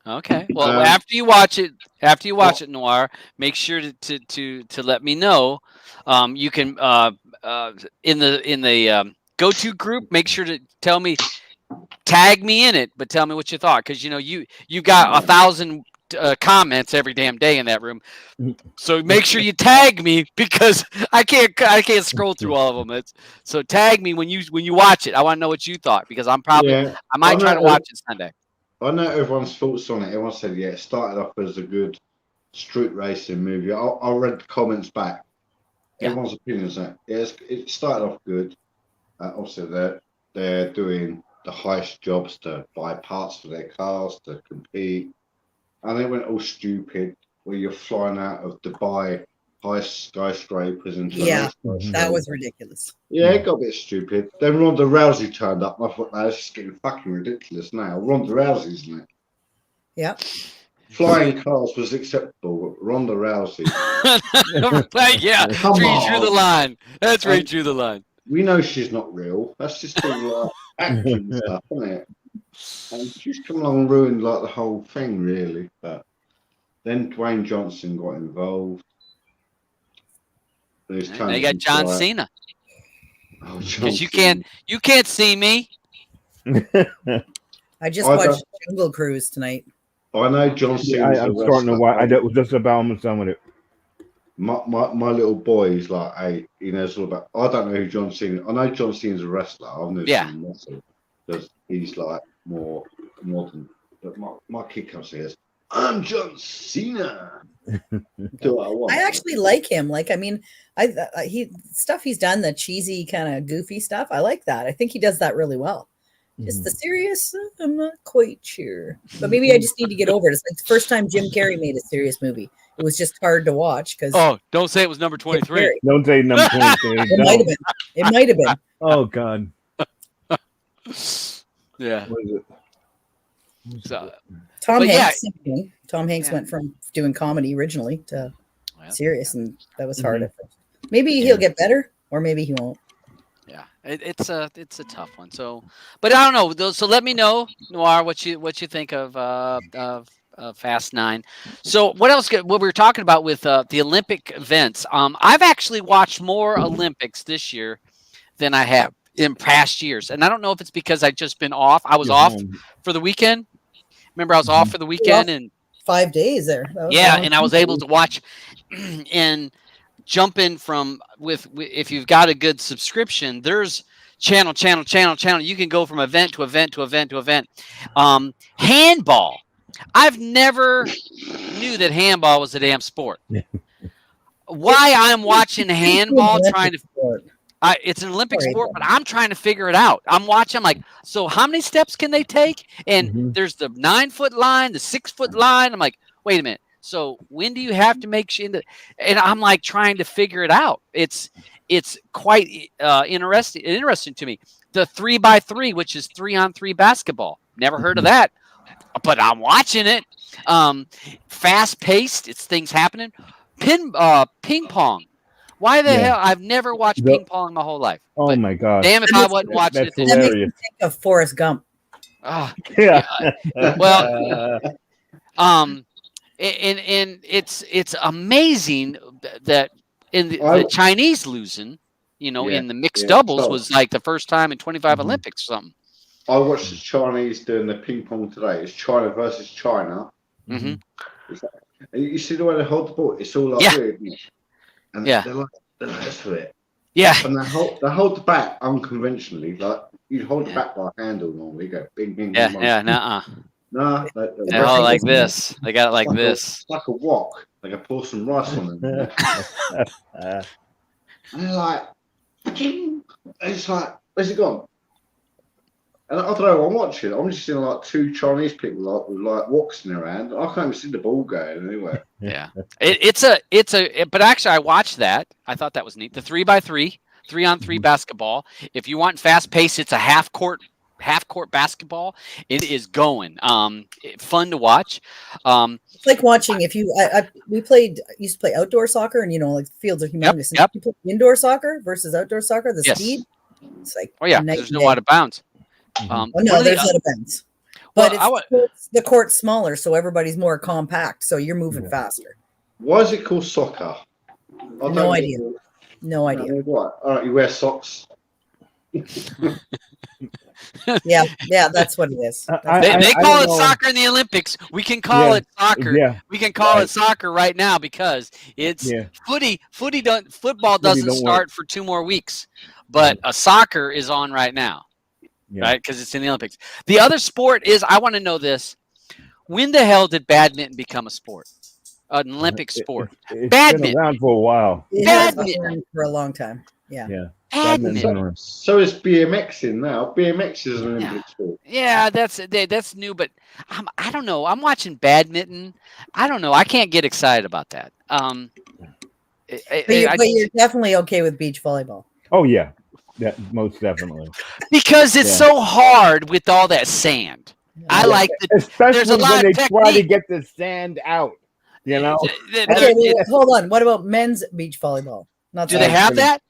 Okay. Well, Um, after you watch it, Noir, make sure to let me know. You can in the go-to group, make sure to tell me, tag me in it, but tell me what you thought, because you got 1,000 comments every damn day in that room. So make sure you tag me, because I can't scroll through all of them. So tag me when you watch it. I want to know what you thought, because I might try to watch it Sunday. I know everyone's thoughts on it. Everyone said, yeah, it started off as a good street racing movie. I read the comments back. Yeah. Everyone's opinions on it. Yes, it started off good. Obviously, they're doing the heist jobs to buy parts for their cars to compete. And they went all stupid, where you're flying out of Dubai high skyscrapers into Yeah, the that was ridiculous. Yeah, it got a bit stupid. Then Ronda Rousey turned up, and I thought, no, this is getting fucking ridiculous now. Ronda Rousey's in it. Yep. Flying cars was acceptable, but Ronda Rousey. Yeah, Come where you drew the on. line. That's where you drew the line. We know she's not real. That's just all acting stuff, isn't it? And she's come along and ruined like the whole thing, really. But then Dwayne Johnson got involved. Now you got John Cena, Oh, because you can't see me. I just I watched Jungle Cruise tonight. I know John Cena. I'm starting to watch. I was just about almost done with it. My little boy is like 8. He knows all about. I don't know who John Cena. I know John Cena's a wrestler. I've never seen him wrestle because he's like more modern. But my kid comes here. I'm John Cena. Do what I want. I actually like him. Like, I mean, he's done, the cheesy kind of goofy stuff. I like that. I think he does that really well. Just the serious, I'm not quite sure. But maybe I just need to get over it. It's like the first time Jim Carrey made a serious movie. It was just hard to watch because Don't say it was number 23. Don't say number 23. it might have been. It might have been. Oh God. Yeah. What is it? So, Tom But Hanks. Tom Hanks Yeah. went from doing comedy originally to well, serious, and that was hard at first. Maybe he'll get better, or maybe he won't. yeah, it's a tough one. So, but I don't know. So let me know, Noir, what you think of Fast 9. So what else? What we were talking about with the Olympic events. I've actually watched more Olympics this year than I have in past years, and I don't know if it's because I've just been off. I was off for the weekend. Remember, I was off for the weekend, and 5 days there. That was yeah, long. and I was able to watch. And jumping from if you've got a good subscription, there's channel. You can go from event to event to event to event. Handball. I've never knew that handball was a damn sport. Why I'm watching handball trying to it's an Olympic sport, but I'm trying to figure it out. I'm watching, I'm like, so how many steps can they take? And there's the 9-foot line, the 6-foot line. I'm like, wait a minute. So when do you have to make sure? And I'm like trying to figure it out. It's quite interesting to me. The 3x3, which is 3-on-3 basketball. Never heard of that, but I'm watching it. Fast paced. It's things happening. Ping pong. Why the hell? I've never watched ping pong in my whole life. Oh but my god! Damn if I wasn't watching it. That's hilarious. Think of Forrest Gump. Yeah. Well, and it's amazing that in the Chinese losing, in the mixed doubles was like the first time in 25 Olympics or something. I watched the Chinese doing the ping pong today. It's China versus China. Mm-hmm. You see the way they hold the ball? It's all like weird. And they're like for it. Yeah. And they hold the bat unconventionally. Like you hold the bat by a handle normally. You go bing, bing, Yeah, bing. yeah, nuh-uh. No, They hold like this. They got it like this. It's like a wok. They can pour some rice on them. And they're like, it's like, where's it gone? And I don't know, I'm watching. I'm just seeing like two Chinese people with woks in their hand. I can't even see the ball going anywhere. Yeah, but actually, I watched that. I thought that was neat. The 3x3, 3-on-3 basketball. If you want fast pace, it's a half court basketball. It is going. Fun to watch. It's like watching we used to play outdoor soccer, and like the fields are humongous. Yep. You put indoor soccer versus outdoor soccer, the Yes. speed. It's like There's no out of bounds. There's out of bounds. But the court's smaller, so everybody's more compact. So you're moving faster. Why is it called soccer? No idea. No idea. What? All right, you wear socks. Yeah, that's what it is. They call it soccer in the Olympics. We can call it soccer. Yeah. We can call it soccer right now because it's footy. Football doesn't start for 2 more weeks, but a soccer is on right now. Right, because it's in the Olympics. The other sport is, I want to know this. When the hell did badminton become a sport? An Olympic sport? It's Badminton. been around for a while. It has been around for a long time. Yeah. Badminton. So is BMXing now. BMX is an Olympic sport. Yeah, that's new, but I don't know. I'm watching badminton. I don't know. I can't get excited about that. But you're definitely okay with beach volleyball. Oh yeah. Yeah, most definitely. Because it's so hard with all that sand. I like especially there's a lot when of they try to get the sand out. Okay, wait, hold on. What about men's beach volleyball? Do they have that?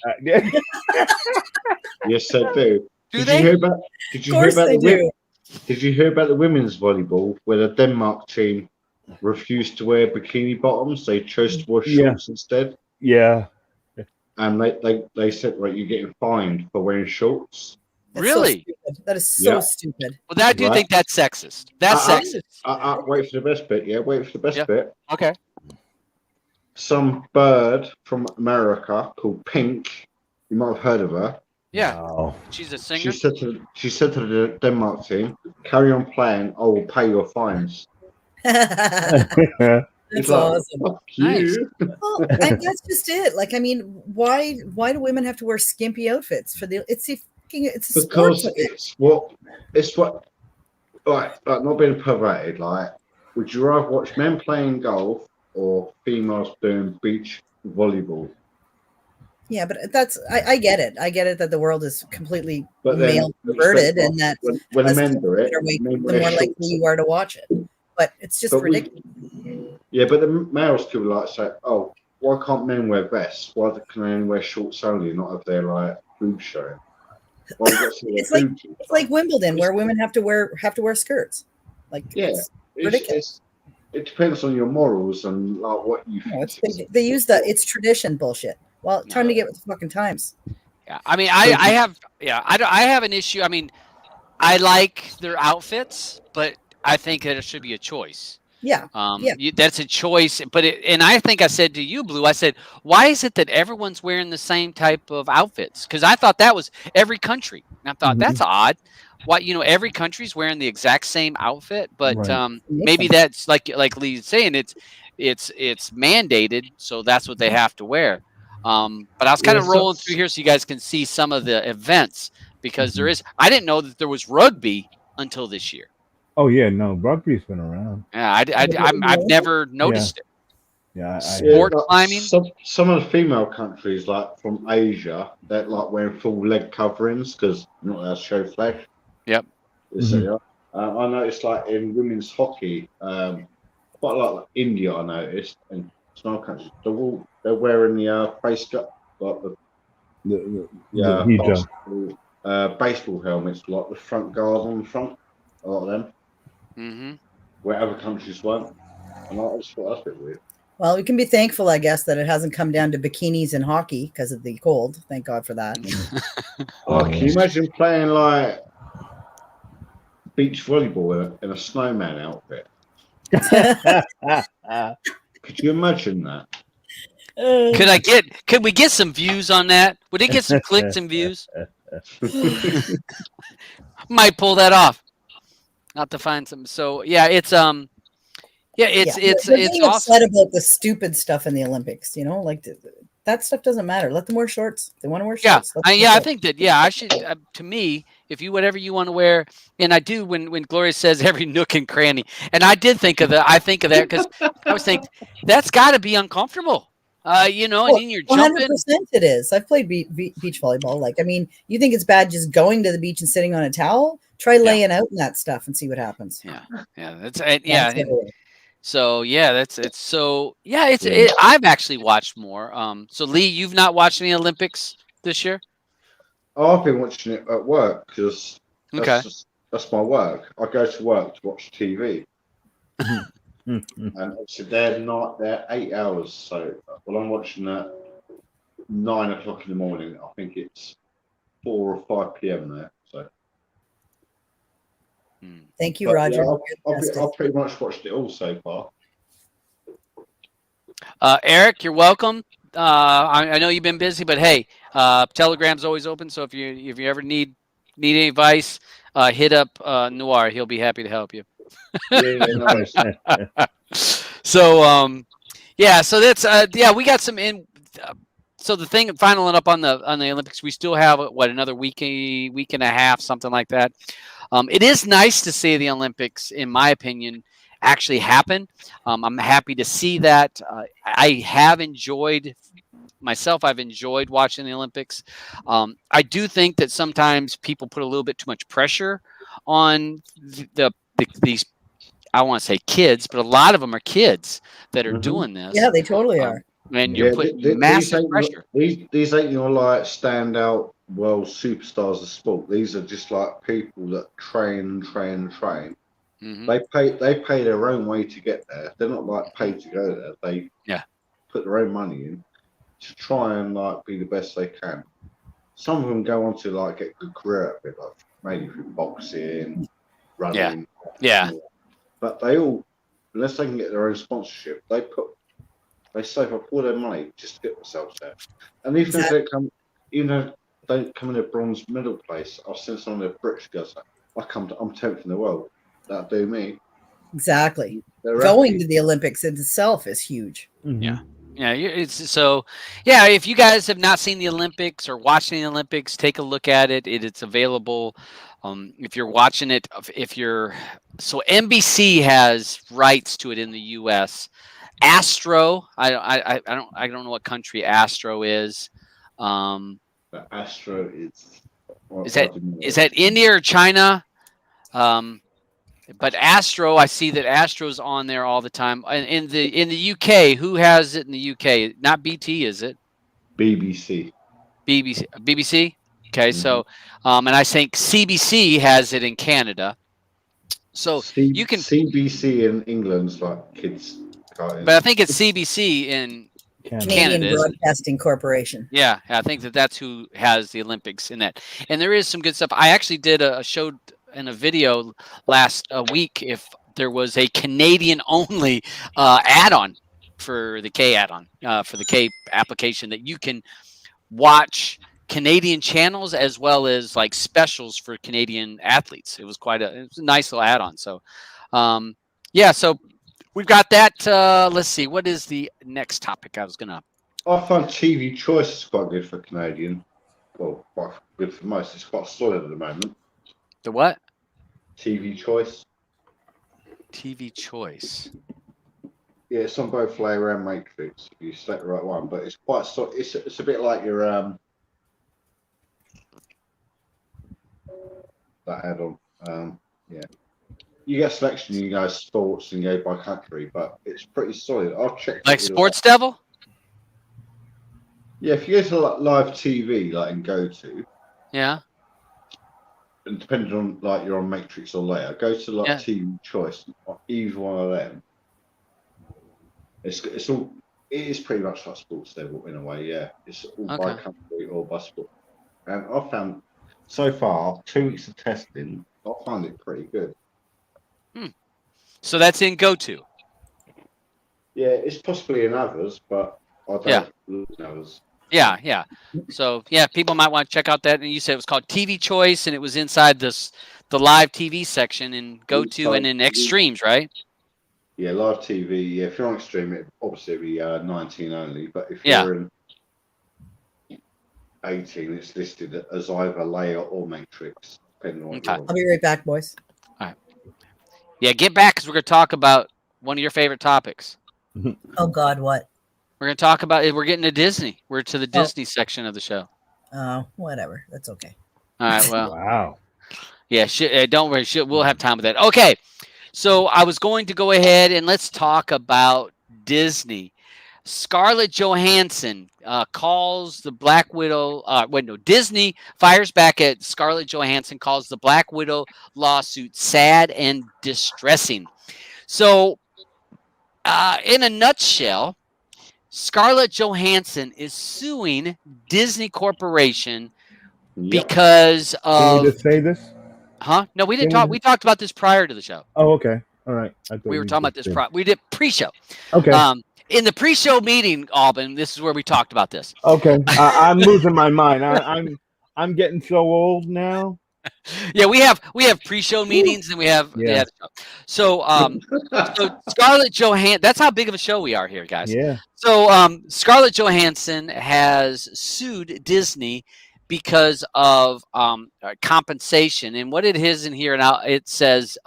Yes, they do. Do they? Did you hear about the women's volleyball where the Denmark team refused to wear bikini bottoms? They chose to wear shorts instead. Yeah. And they said, right, you're getting fined for wearing shorts. Really? So that is so stupid. Well, I do think that's sexist. That's sexist. Wait for the best bit. Yeah, wait for the best bit. Okay. Some bird from America called Pink. You might have heard of her. Yeah. Wow. She's a singer. She said to the Denmark team, "Carry on playing. I will pay your fines." That's awesome. Fuck you. Well, and that's just it. Like, I mean, why do women have to wear skimpy outfits for it's a because sport. it's what like not being perverted. Like, would you rather watch men playing golf or females doing beach volleyball? Yeah, but I get it. I get it that the world is completely But then, male perverted, and that when the men do it, the more likely you are to watch it. But it's just ridiculous. Yeah, but the males could like say, "Oh, why can't men wear vests? Why can they only wear shorts only, not have their boobs showing?" It's like Wimbledon, where women have to wear skirts. Like, it's ridiculous. It depends on your morals and like what you. They use it's tradition bullshit. Well, time to get with the fucking times. Yeah, I mean, I have an issue. I mean, I like their outfits, but I think that it should be a choice. Yeah. Yeah. That's a choice. But and I think I said to you, Blue, I said, why is it that everyone's wearing the same type of outfits? Because I thought that was every country. And I thought that's odd. Why, every country's wearing the exact same outfit, but Right. maybe that's like Lee's saying, it's mandated, so that's what they have to wear. But I was kind Yeah, of rolling through here so you guys can see some of the events because I didn't know that there was rugby until this year. Oh yeah, no, rugby's been around. Yeah, I've never noticed it. Yeah, Sport like climbing. some of the female countries, like from Asia, they're like wearing full leg coverings because not allowed to show flesh. Yep. So, I noticed like in women's hockey, quite a lot like India. I noticed and some other countries, they're wearing the face gut, like the hijab. baseball helmets, like the front guards on the front. A lot of them, where other countries won't. And I just thought that's a bit weird. Well, we can be thankful, I guess, that it hasn't come down to bikinis in hockey because of the cold. Thank God for that. Oh, can you imagine playing like beach volleyball in a snowman outfit? Could you imagine that? Could we get some views on that? Would it get some clicks and views? Might pull that off. Not to find some. So yeah, it's awesome. Upset about the stupid stuff in the Olympics. Like that stuff doesn't matter. Let them wear shorts. They want to wear shorts. I think that. Yeah, I should. To me, if you whatever you want to wear, and I do when Gloria says every nook and cranny, and I did think of that. I think of that because I was thinking that's got to be uncomfortable. And then you're jumping. 100% it is. I've played beach volleyball. Like, I mean, you think it's bad just going to the beach and sitting on a towel? Try laying out in that stuff and see what happens. I've actually watched more. So Lee, you've not watched any Olympics this year? Oh, I've been watching it at work because that's my work. I go to work to watch TV. And obviously they're 8 hours. So I'm watching at 9 o'clock in the morning. I think it's 4 or 5 p.m. there. So thank you, Roger. Yeah, I've pretty much watched it all so far. Eric, you're welcome. I know you've been busy, but hey, Telegram's always open. So if you ever need any advice, hit up Noir. He'll be happy to help you. Nice. So so that's we got some in. So the thing, finaling up on the Olympics, we still have another week and a half, something like that. It is nice to see the Olympics, in my opinion, actually happen. I'm happy to see that. I have enjoyed myself. I've enjoyed watching the Olympics. I do think that sometimes people put a little bit too much pressure on these. I want to say kids, but a lot of them are kids that are doing this. Yeah, they totally are. And you're putting massive pressure. These ain't your like standout world superstars of sport. These are just like people that train. They pay their own way to get there. They're not like paid to go there. They put their own money in to try and like be the best they can. Some of them go on to like get a good career at it, like maybe through boxing, running. Yeah. But they all, unless they can get their own sponsorship, they save up all their money just to get themselves there. And even if they don't come in a bronze medal place, I've seen some of the British girls like, I'm 10th in the world. That'll do me. Exactly. Going to the Olympics itself is huge. Yeah. Yeah, if you guys have not seen the Olympics or watching the Olympics, take a look at it. It's available. If you're watching it, NBC has rights to it in the U.S. Astro, I don't know what country Astro is. But Astro is that India or China? But Astro, I see that Astro's on there all the time. In the UK, who has it in the UK? Not BT, is it? BBC. BBC. Okay, so and I think CBC has it in Canada. So you can CBC in England's like kids. But I think it's CBC in Canadian Broadcasting Corporation. Yeah, I think that's who has the Olympics in that. And there is some good stuff. I actually did a show in a video last week. If there was a Canadian only add-on for the K add-on for the K application that you can watch Canadian channels as well as like specials for Canadian athletes. It was a nice little add-on. So, yeah, so we've got that. Let's see, what is the next topic I was gonna. I find TV Choice is quite good for Canadian. Well, quite good for most. It's quite solid at the moment. The what? TV Choice. TV Choice. Yeah, it's on both Layer and Matrix. If you select the right one, but it's quite solid. It's a bit like your that add-on. Yeah, you get selection. You go sports and go by country, but it's pretty solid. I'll check. Like Sports Devil. Yeah, if you go to like live TV, like and go to. Yeah. And depending on like you're on Matrix or Layer, go to like TV Choice, either one of them. It is pretty much like Sports Level in a way, yeah. It's all by country or by sport. And I found so far 2 weeks of testing, I find it pretty good. So that's in GoTo. Yeah, it's possibly in others, but I don't look in others. Yeah. So yeah, people might want to check out that. And you said it was called TV Choice, and it was inside the live TV section in GoTo and in Extremes, right? Yeah, live TV. Yeah, if you're on Extreme, it obviously be 19 only. But if you're in 18, it's listed as either Layer or Matrix, depending on what you're on. I'll be right back, boys. All right. Yeah, get back because we're going to talk about one of your favorite topics. Oh God, what? We're going to talk about it. We're getting to Disney. We're to the Disney section of the show. Oh, whatever. That's okay. All right. Well. Wow. Yeah. Don't worry. We'll have time with that. Okay. So I was going to go ahead and let's talk about Disney. Scarlett Johansson calls the Black Widow. Disney fires back at Scarlett Johansson, calls the Black Widow lawsuit sad and distressing. So, in a nutshell, Scarlett Johansson is suing Disney Corporation because of. Can you just say this? Huh? No, we didn't talk. We talked about this prior to the show. Oh, okay. All right. We were talking about this. We did pre-show. Okay. In the pre-show meeting, Alban, this is where we talked about this. Okay. I'm losing my mind. I'm getting so old now. Yeah, we have pre-show meetings and we have so Scarlett Johansson. That's how big of a show we are here, guys. Yeah. So Scarlett Johansson has sued Disney because of compensation, and what it is in here now, it says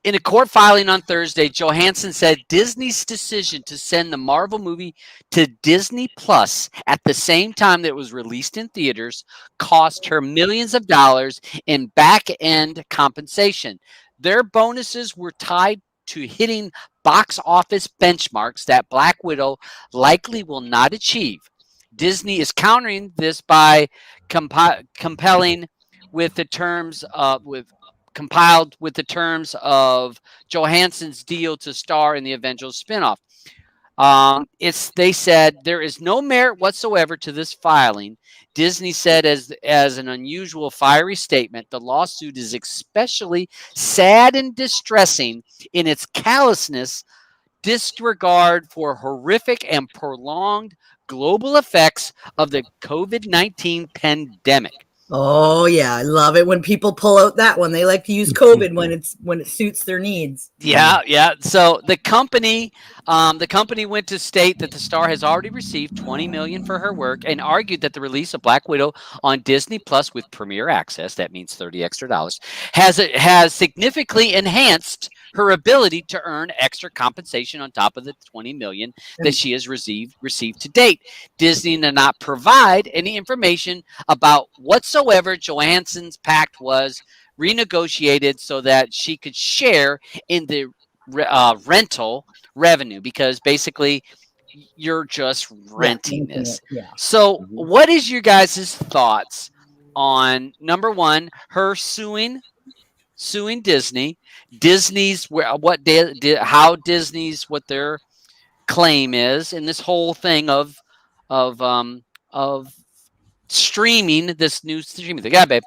in a court filing on Thursday, Johansson said Disney's decision to send the Marvel movie to Disney Plus at the same time that it was released in theaters cost her millions of dollars in back-end compensation. Their bonuses were tied to hitting box office benchmarks that Black Widow likely will not achieve. Disney is countering this by compiled with the terms of Johansson's deal to star in the Avengers spinoff. They said there is no merit whatsoever to this filing. Disney said as an unusual fiery statement, the lawsuit is especially sad and distressing in its callousness, disregard for horrific and prolonged global effects of the COVID-19 pandemic. Oh yeah, I love it when people pull out that one. They like to use COVID when it suits their needs. Yeah. So the company went to state that the star has already received $20 million for her work and argued that the release of Black Widow on Disney Plus with Premier Access, that means $30 extra, has significantly enhanced her ability to earn extra compensation on top of the $20 million that she has received to date. Disney did not provide any information about whatsoever Johansson's pact was renegotiated so that she could share in the rental revenue, because basically you're just renting this. Yeah. So what is your guys' thoughts on, number one, her suing Disney's what their claim is in this whole thing of streaming this new streaming thing? Yeah, babe.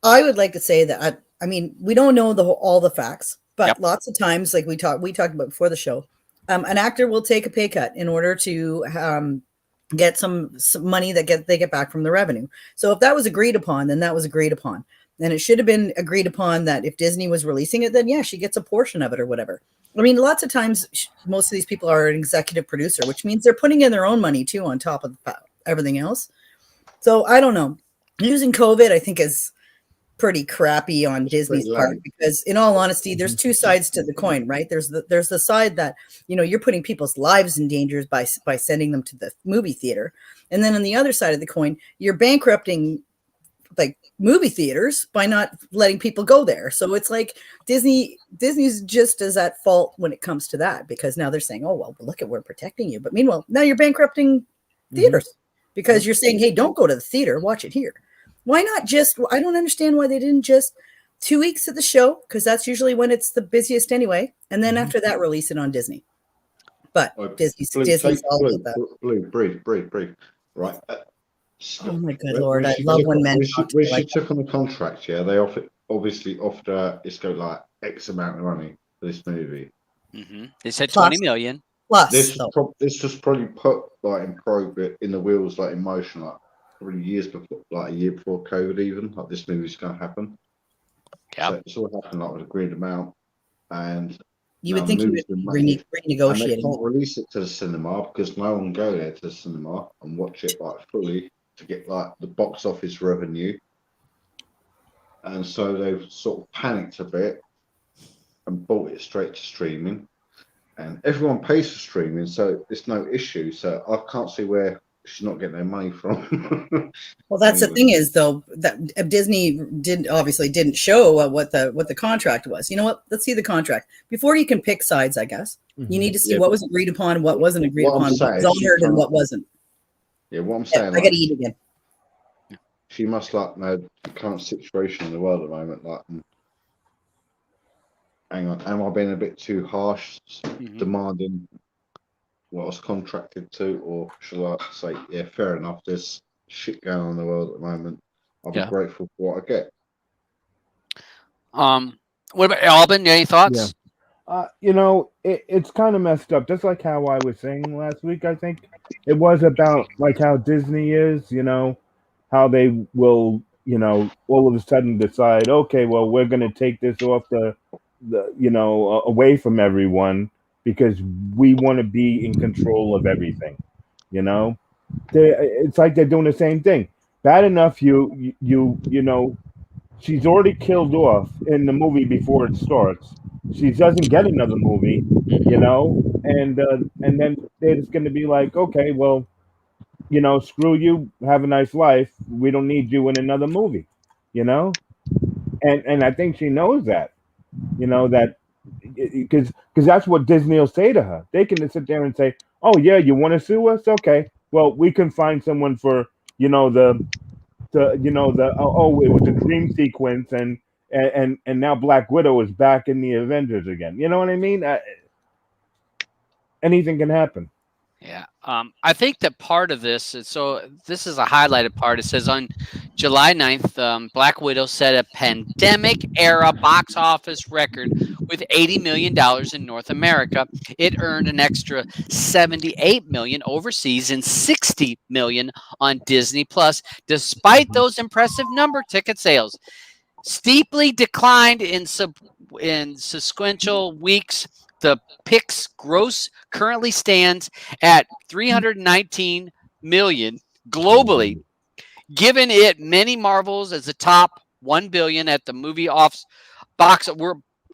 I would like to say that I mean, we don't know all the facts, but Yep. lots of times, like we talked about before the show, an actor will take a pay cut in order to get some money that they get back from the revenue. So if that was agreed upon, then that was agreed upon. And it should have been agreed upon that if Disney was releasing it, then yeah, she gets a portion of it or whatever. I mean, lots of times, most of these people are an executive producer, which means they're putting in their own money too on top of everything else. So I don't know. Using COVID, I think, is pretty crappy on Disney's part, because in all honesty, there's two sides to the coin, right? There's the side that, you know, you're putting people's lives in danger by sending them to the movie theater. And then on the other side of the coin, you're bankrupting like movie theaters by not letting people go there. So it's like Disney's just as at fault when it comes to that, because now they're saying, oh, well, look at, we're protecting you. But meanwhile, now you're bankrupting theaters because you're saying, hey, don't go to the theater, watch it here. Why not just, I don't understand why they didn't just 2 weeks at the show, because that's usually when it's the busiest anyway. And then after that, release it on Disney. But Disney's all about that. Breathe. Right. Oh my good Lord. I love when men talk to me like took on the contract, yeah, they obviously offered her, it's got like X amount of money for this movie. They said 20 million. Plus, this was probably put like in the wheels, like in motion, like probably years before, like a year before COVID, even like this movie's going to happen. Yeah, so it's all happened like with a agreed amount, and you would think you would renegotiate. And they can't release it to the cinema because no one go there to the cinema and watch it like fully to get like the box office revenue. And so they've sort of panicked a bit and bought it straight to streaming. And everyone pays for streaming, so it's no issue. So I can't see where she's not getting their money from. Well, that's the thing is, though, that Disney didn't show what the contract was. You know what? Let's see the contract before you can pick sides. I guess you need to see what was agreed upon, what wasn't agreed upon, what was honored, and what wasn't. Yeah, what I'm saying. I got to eat again. She must like know the current situation in the world at the moment. Like, hang on, am I being a bit too harsh, demanding what I was contracted to, or should I say, yeah, fair enough, there's shit going on in the world at the moment. I'll be grateful for what I get. What about Alban? Any thoughts? Yeah. You know, it's kind of messed up. Just like how I was saying last week, I think it was about like how Disney is, you know, how they will, you know, all of a sudden decide, okay, well, we're going to take this off the you know, away from everyone, because we want to be in control of everything, you know. It's like they're doing the same thing. Bad enough, you know, she's already killed off in the movie before it starts. She doesn't get another movie, you know, and then it's going to be like, okay, well, you know, screw you, have a nice life. We don't need you in another movie, you know, and I think she knows that, you know, that. Because that's what Disney will say to her. They can sit there and say, "Oh yeah, you want to sue us? Okay, well we can find someone for, you know, it was a dream sequence, and now Black Widow is back in the Avengers again. You know what I mean? Anything can happen." Yeah. I think that part of this, so this is a highlighted part. It says on July 9th, Black Widow set a pandemic-era box office record with $80 million in North America. It earned an extra $78 million overseas and $60 million on Disney+. Despite those impressive ticket sales, steeply declined in sequential weeks. The Pix gross currently stands at $319 million globally, giving it many marvels as the top $1 billion at the movie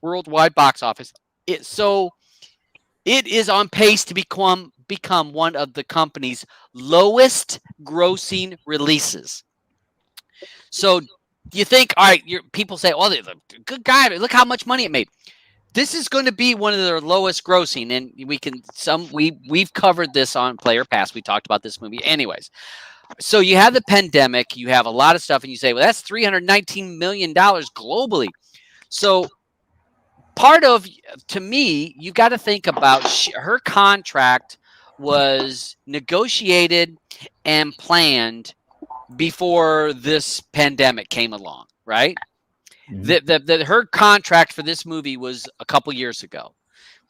worldwide box office. So it is on pace to become one of the company's lowest grossing releases. So you think, all right, people say, oh, good guy, look how much money it made. This is going to be one of their lowest grossing, and we've covered this on Player Pass. We talked about this movie anyways. So you have the pandemic, you have a lot of stuff, and you say, well, that's $319 million globally. So to me, you got to think about her contract was negotiated and planned before this pandemic came along, right? That her contract for this movie was a couple years ago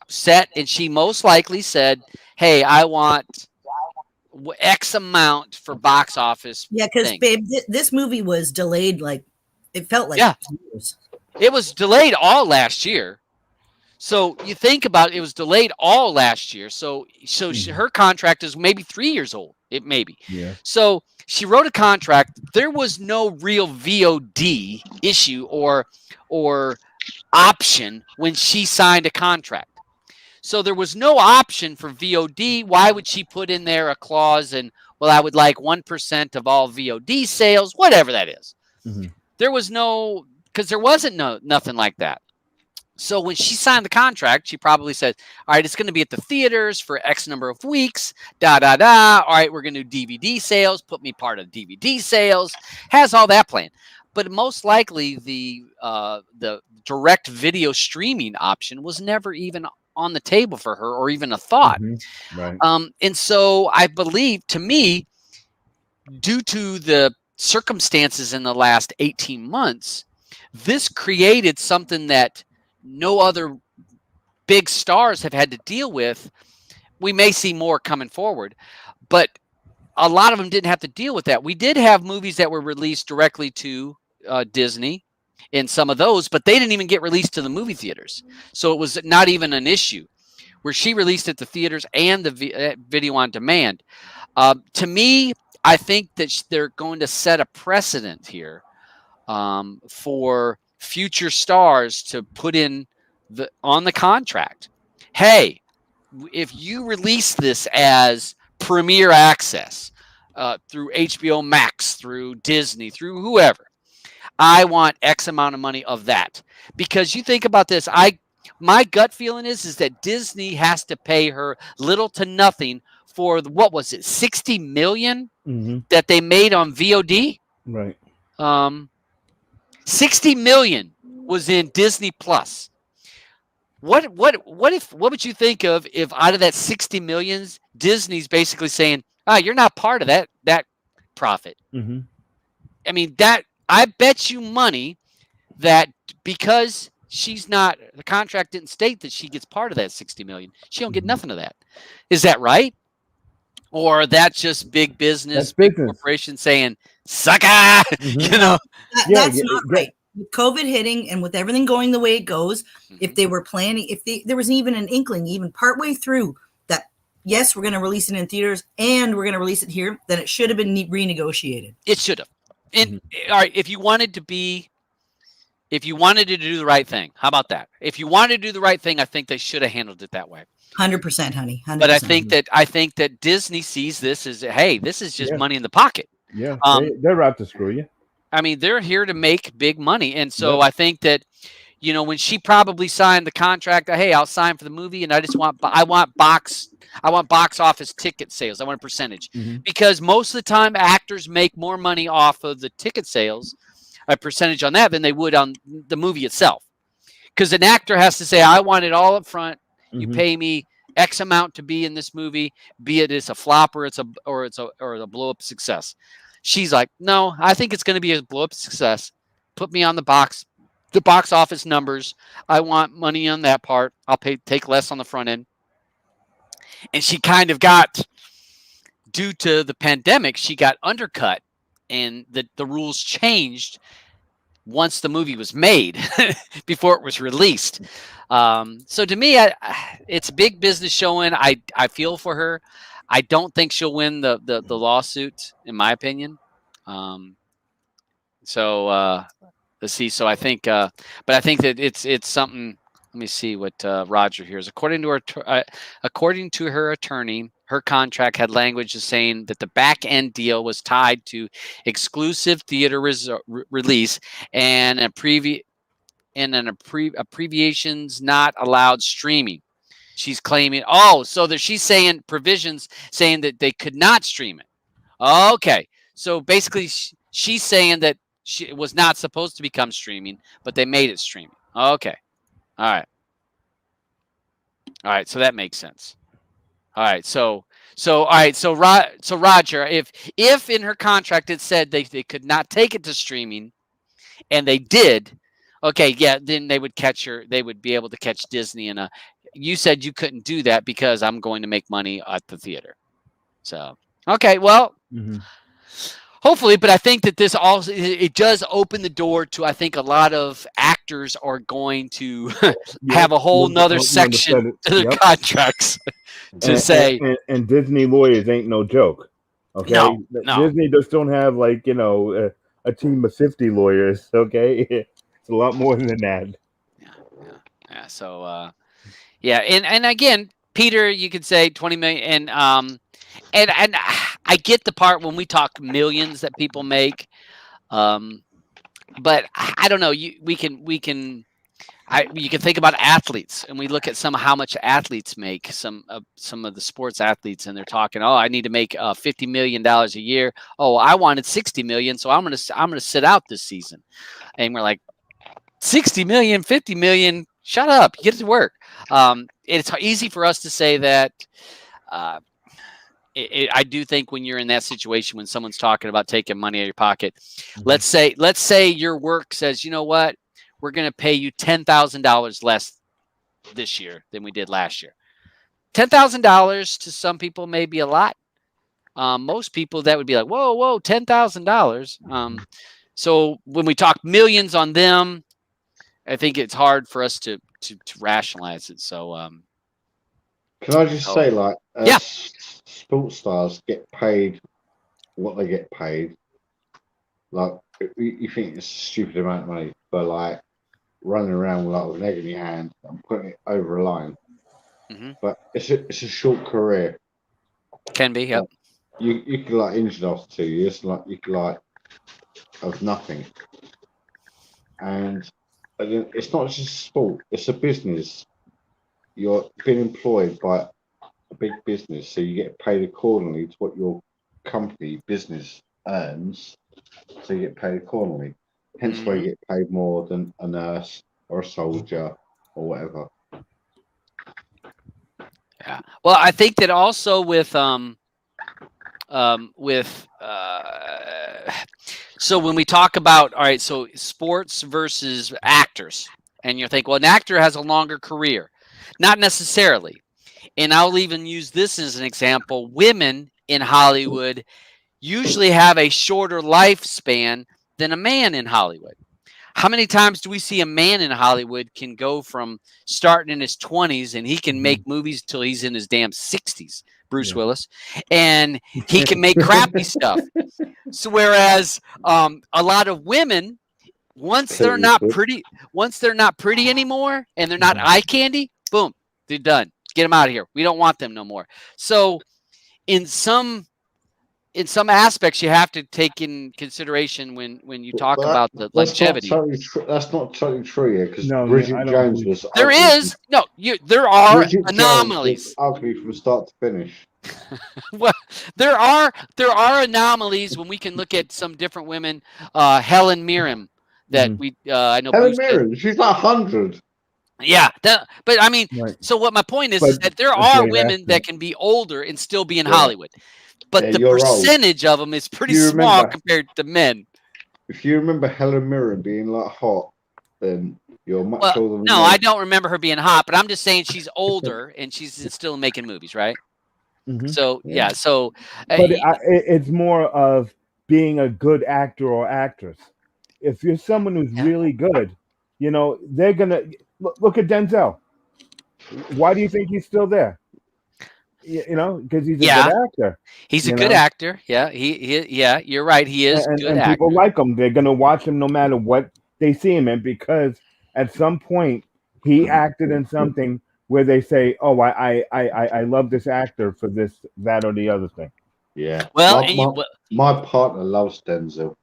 set, and she most likely said, "Hey, I want X amount for box office." Yeah, because thing. babe, this movie was delayed. Like it felt like Yeah. years. It was delayed all last year. So you think about it was delayed all last year. So her contract is maybe 3 years old. It maybe. Yeah. So she wrote a contract. There was no real VOD issue or option when she signed a contract. So there was no option for VOD. Why would she put in there a clause and, well, I would like 1% of all VOD sales, whatever that is. Mhm. There was no, because there wasn't nothing like that. So when she signed the contract, she probably said, all right, it's going to be at the theaters for X number of weeks, All right, we're going to do DVD sales, put me part of DVD sales, has all that planned. But most likely the direct video streaming option was never even on the table for her or even a thought. Right. And so I believe, to me, due to the circumstances in the last 18 months, this created something that no other big stars have had to deal with. We may see more coming forward, but a lot of them didn't have to deal with that. We did have movies that were released directly to Disney in some of those, but they didn't even get released to the movie theaters. So it was not even an issue where she released at the theaters and the video on demand. To me, I think that they're going to set a precedent here for future stars to put in on the contract. Hey, if you release this as premiere access through HBO Max, through Disney, through whoever, I want X amount of money of that. Because you think about this, my gut feeling is that Disney has to pay her little to nothing for what was it, 60 million that they made on VOD? Right. 60 million was in Disney Plus. What would you think of if out of that 60 millions, Disney's basically saying, you're not part of that profit. I mean, I bet you money that because she's not, the contract didn't state that she gets part of that 60 million. She don't get nothing of that. Is that right? Or that's just big business, big corporation saying, sucker, you know? That's not right. With COVID hitting and with everything going the way it goes, if they were planning, there was even an inkling, even partway through, that yes, we're going to release it in theaters and we're going to release it here, then it should have been renegotiated. It should have. And all right, if you wanted to do the right thing, how about that? If you wanted to do the right thing, I think they should have handled it that way. 100%, honey. 100%. But I think that Disney sees this as, hey, this is just money in the pocket. Yeah, they're out to screw you. I mean, they're here to make big money, and so I think that, when she probably signed the contract, hey, I'll sign for the movie, and I want box office ticket sales. I want a percentage because most of the time actors make more money off of the ticket sales, a percentage on that, than they would on the movie itself. Because an actor has to say, I want it all up front. You pay me X amount to be in this movie, be it it's a flop or it's a blow up success. She's like, no, I think it's going to be a blow up success. Put me on the box office numbers. I want money on that part. I'll take less on the front end. And she kind of got, due to the pandemic, she got undercut, and the rules changed once the movie was made before it was released. So to me, it's big business showing. I feel for her. I don't think she'll win the lawsuit, in my opinion. So let's see. So I think, but I think that it's something. Let me see what Roger hears. According to her attorney, her contract had language saying that the back end deal was tied to exclusive theater release and abbreviations not allowed streaming. She's claiming, she's saying provisions saying that they could not stream it. Okay. So basically she's saying that it was not supposed to become streaming, but they made it streaming. Okay. All right. So that makes sense. All right. So Roger, if in her contract it said they could not take it to streaming, and they did, Okay, yeah, then they would be able to catch Disney in a. You said you couldn't do that because I'm going to make money at the theater. So okay, well, Mhm. hopefully, but I think that this also it does open the door to I think a lot of actors are going to have a whole nother section to their Yep. contracts to And, say and Disney lawyers ain't no joke. Okay, no. Disney just don't have like a team of 50 lawyers. Okay, it's a lot more than that. Yeah. So yeah, and again, Peter, you could say 20 million, and I get the part when we talk millions that people make, but I don't know. You can think about athletes, and we look at how much athletes make. Some of the sports athletes, and they're talking, oh, I need to make $50 million a year. Oh, I wanted 60 million, so I'm gonna sit out this season. And we're like, 60 million, 50 million. Shut up, get to work. It's easy for us to say that. I do think when you're in that situation, when someone's talking about taking money out of your pocket, let's say your work says, you know what, we're going to pay you $10,000 less this year than we did last year. $10,000 to some people may be a lot. Most people that would be like, whoa, $10,000. So when we talk millions on them, I think it's hard for us to rationalize it. So Can I just say, like, yeah. sports stars get paid what they get paid. Like, you think it's a stupid amount of money, but like running around with an egg in your hand and putting it over a line. Mm-hmm. But it's a short career. Can be, yep. You could like injured after 2 years, like you could like have nothing. And it's not just a sport; it's a business. You're being employed by a big business, so you get paid accordingly to what your company business earns. So you get paid accordingly. Hence why you get paid more than a nurse or a soldier or whatever. Yeah. Well, I think that also with so when we talk about, all right, so sports versus actors, and you think, well, an actor has a longer career. Not necessarily. And I'll even use this as an example. Women in Hollywood usually have a shorter lifespan than a man in Hollywood. How many times do we see a man in Hollywood can go from starting in his 20s and he can make movies till he's in his damn 60s, Bruce Willis, and he can make crappy stuff. So whereas a lot of women, once they're not pretty anymore and they're not eye candy, boom, they're done. Get them out of here. We don't want them no more. So in some aspects, you have to take in consideration when you talk about the longevity. That's not totally true, yeah, because No, Bridget I don't Jones believe- was There ugly is no, there are Bridget Jones anomalies. was ugly from start to finish. Well, there are anomalies when we can look at some different women. Helen Mirren, that I know. Helen Bruce Mirren, she's like 100. Yeah, but I mean, Right. so what my point is But that there it's are great women acting. that can be older and still be in Yeah. Hollywood, but Yeah, the you're old. percentage of them is pretty You small remember- compared to men. If you remember Helen Mirren being like hot, then you're much Well, older than no, me. I don't remember her being hot, but I'm just saying she's older and she's still making movies, right? Mhm. So yeah, so But it's more of being a good actor or actress. If you're someone who's really good, they're gonna look at Denzel. Why do you think he's still there? Because he's a good actor. he's a good actor. Yeah, yeah, you're right. He is a good and actor. people like him. They're gonna watch him no matter what they see him in, because at some point he acted in something where they say, "Oh, I love this actor for this, that, or the other thing." Yeah. Well, my partner loves Denzel.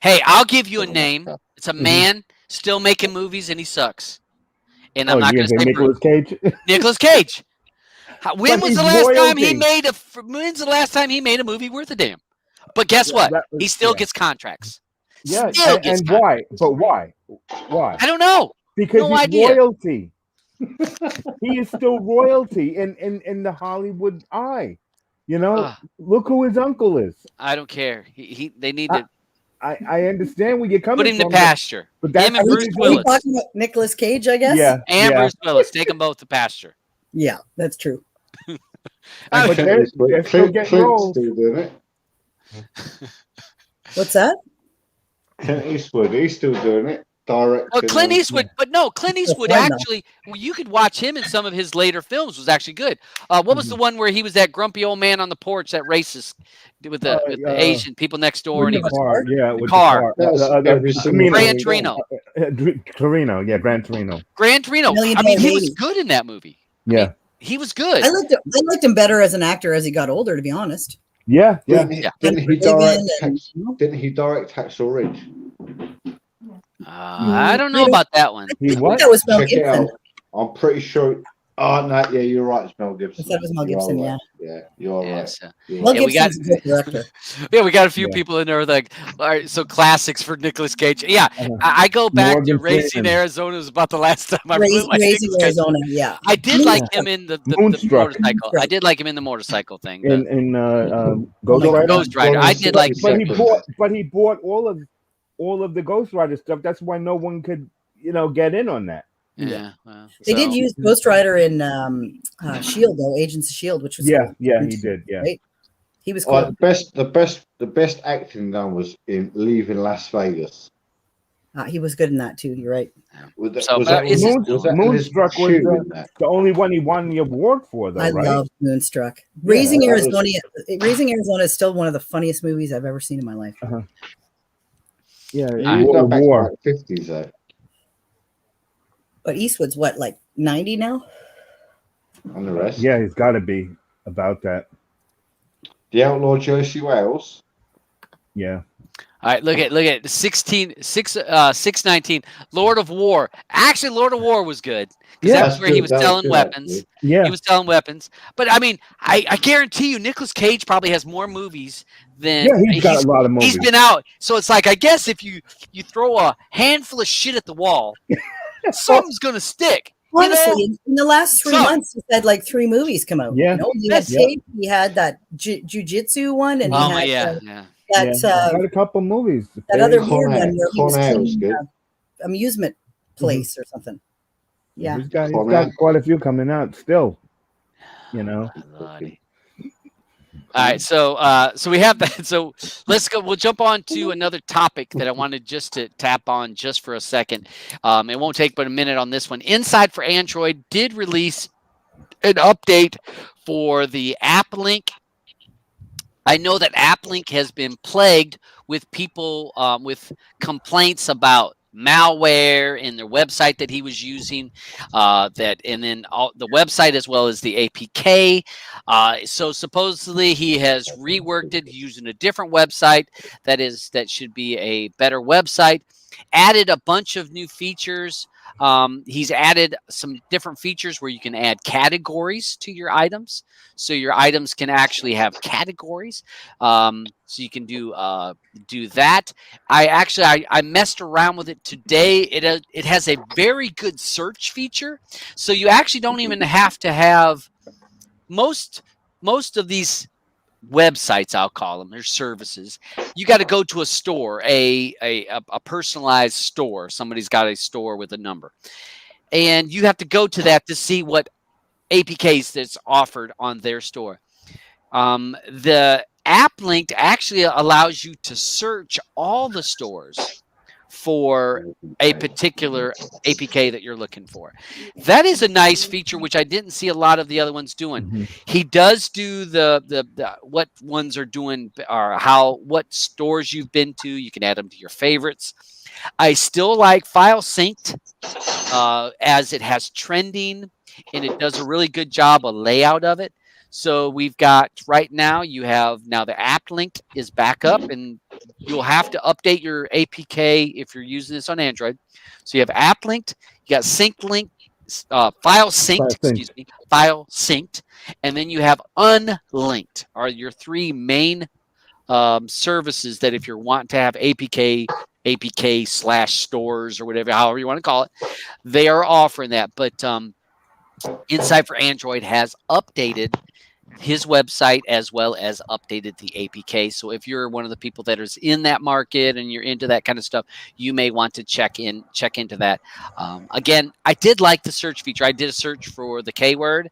hey, I'll give you a name. actor. It's a man still making movies, and he sucks. And I'm Oh, not you going to gonna say say Nicolas Cage? Nicolas Cage. When But was the he's last time he royalty. made When's the last time he made a movie worth a damn? But guess what? He still gets contracts. Yeah, Still gets and contracts. why? But why? Why? I don't know. Because No he's idea. royalty. He is still royalty in the Hollywood eye. Look who his uncle is. I don't care. They need to. I understand where you're coming Put him to from, pasture. but that's Him and the Bruce reason- Are we Willis. talking about Nicolas Cage, I guess? Yeah, And yeah. Bruce Willis. Take them both to pasture. Yeah, that's true. I But mean, they're still getting Clint's roles. still doing it. What's that? Clint Eastwood, he's still doing it. Directing. well, Clint and- Eastwood, but no, Clint Eastwood fun, though. actually, well, you could watch him in some of his later films. Was actually good. What was the one where he was that grumpy old man on the porch, that racist with the Asian people next door, and he with was car. Yeah, with car. the That's every single Camino. Gran movie. Torino. Torino, yeah, Gran Torino. Gran Torino. Million I mean, Dollar he was Baby. good in that movie. Yeah, He was good. I liked him better as an actor as he got older, to be honest. yeah. Yeah. Didn't he direct Hacksaw Ridge? I don't know about that one. He what? That was Mel Check it Gibson. out. I'm pretty sure. Oh no, yeah, you're right. It's Mel Gibson. I said it was Mel You are Gibson, right. Yeah, you're Yeah, right. so- You're Mel right. Yeah, we got- Gibson's a good director. Yeah, we got a few Yeah. people in there like, all right, so classics for Nicolas Cage. Yeah, I go back Morgan to Racing Freeman. Arizona. Was about the last time I Raising, put my Raising Nicolas Cage. Arizona, yeah. I did like him in the Moonstruck. motorcycle. I did like him in the motorcycle thing. In Ghost Oh my Rider. Ghost Rider. I did like. But he bought all of the Ghost Rider stuff. That's why no one could, get in on that. Yeah, well, They did so- use Ghost Rider in Shield, though, Agents of Shield, which was Yeah, cool. yeah, he did. Yeah. Right? He was cool. the best acting done was in Leaving Las Vegas. He was good in that too. You're right. So, was but that, is it- was that Moonstruck was Elizabeth Shue in that? the only one he won the award for, though, I right? love Moonstruck. Raising that was- Arizona. Raising Arizona is still one of the funniest movies I've ever seen in my life. Yeah, You go back to war. like 50s though. But Eastwood's what, like 90 now? And the rest. Yeah, he's got to be about that. The Outlaw Josie Wales. Yeah. All right, look at 619. Lord of War. Actually, Lord of War was good. Yeah, That was where he was selling weapons. Yeah. He was selling weapons. But I mean, I guarantee you, Nicolas Cage probably has more movies than Yeah, he's got a lot of movies. he's been out. So it's like, I guess if you throw a handful of shit at the wall, something's gonna stick. Honestly, in the last 3 So- months, he's had like 3 movies come out. Yeah. He had Yeah. Tape, he had that jujitsu one, and he Oh had yeah, that, yeah. Yeah, he's got a couple movies. that other Con weird Air- one where he was Con Air was cleaning good. a amusement place or something. Yeah. He's got Con Air. quite a few coming out still. Lordy. All right, so we have that. So let's go. We'll jump on to another topic that I wanted just to tap on just for a second. It won't take but a minute on this one. Inside for Android did release an update for the app link. I know that app link has been plagued with people with complaints about malware in their website that he was using, and then the website as well as the APK. So supposedly he has reworked it using a different website that should be a better website. Added a bunch of new features. He's added some different features where you can add categories to your items, so your items can actually have categories. So you can do that. I messed around with it today. It has a very good search feature, so you actually don't even have to have most of these websites, I'll call them, or services. You got to go to a store, a personalized store. Somebody's got a store with a number, and you have to go to that to see what APKs that's offered on their store. The app link actually allows you to search all the stores for a particular APK that you're looking for. That is a nice feature, which I didn't see a lot of the other ones doing. Mhm. He does do the what ones are doing, or what stores you've been to. You can add them to your favorites. I still like file synced, as it has trending, and it does a really good job of layout of it. So we've got right now, the app link is back up, and you'll have to update your APK if you're using this on Android. So you have app linked, you got sync link, file synced, file synced, and then you have unlinked are your 3 main services that if you're wanting to have APK/stores or whatever, however you want to call it, they are offering that. But Inside for Android has updated his website as well as updated the APK. So if you're one of the people that is in that market and you're into that kind of stuff, you may want to check into that. Again, I did like the search feature. I did a search for the keyword,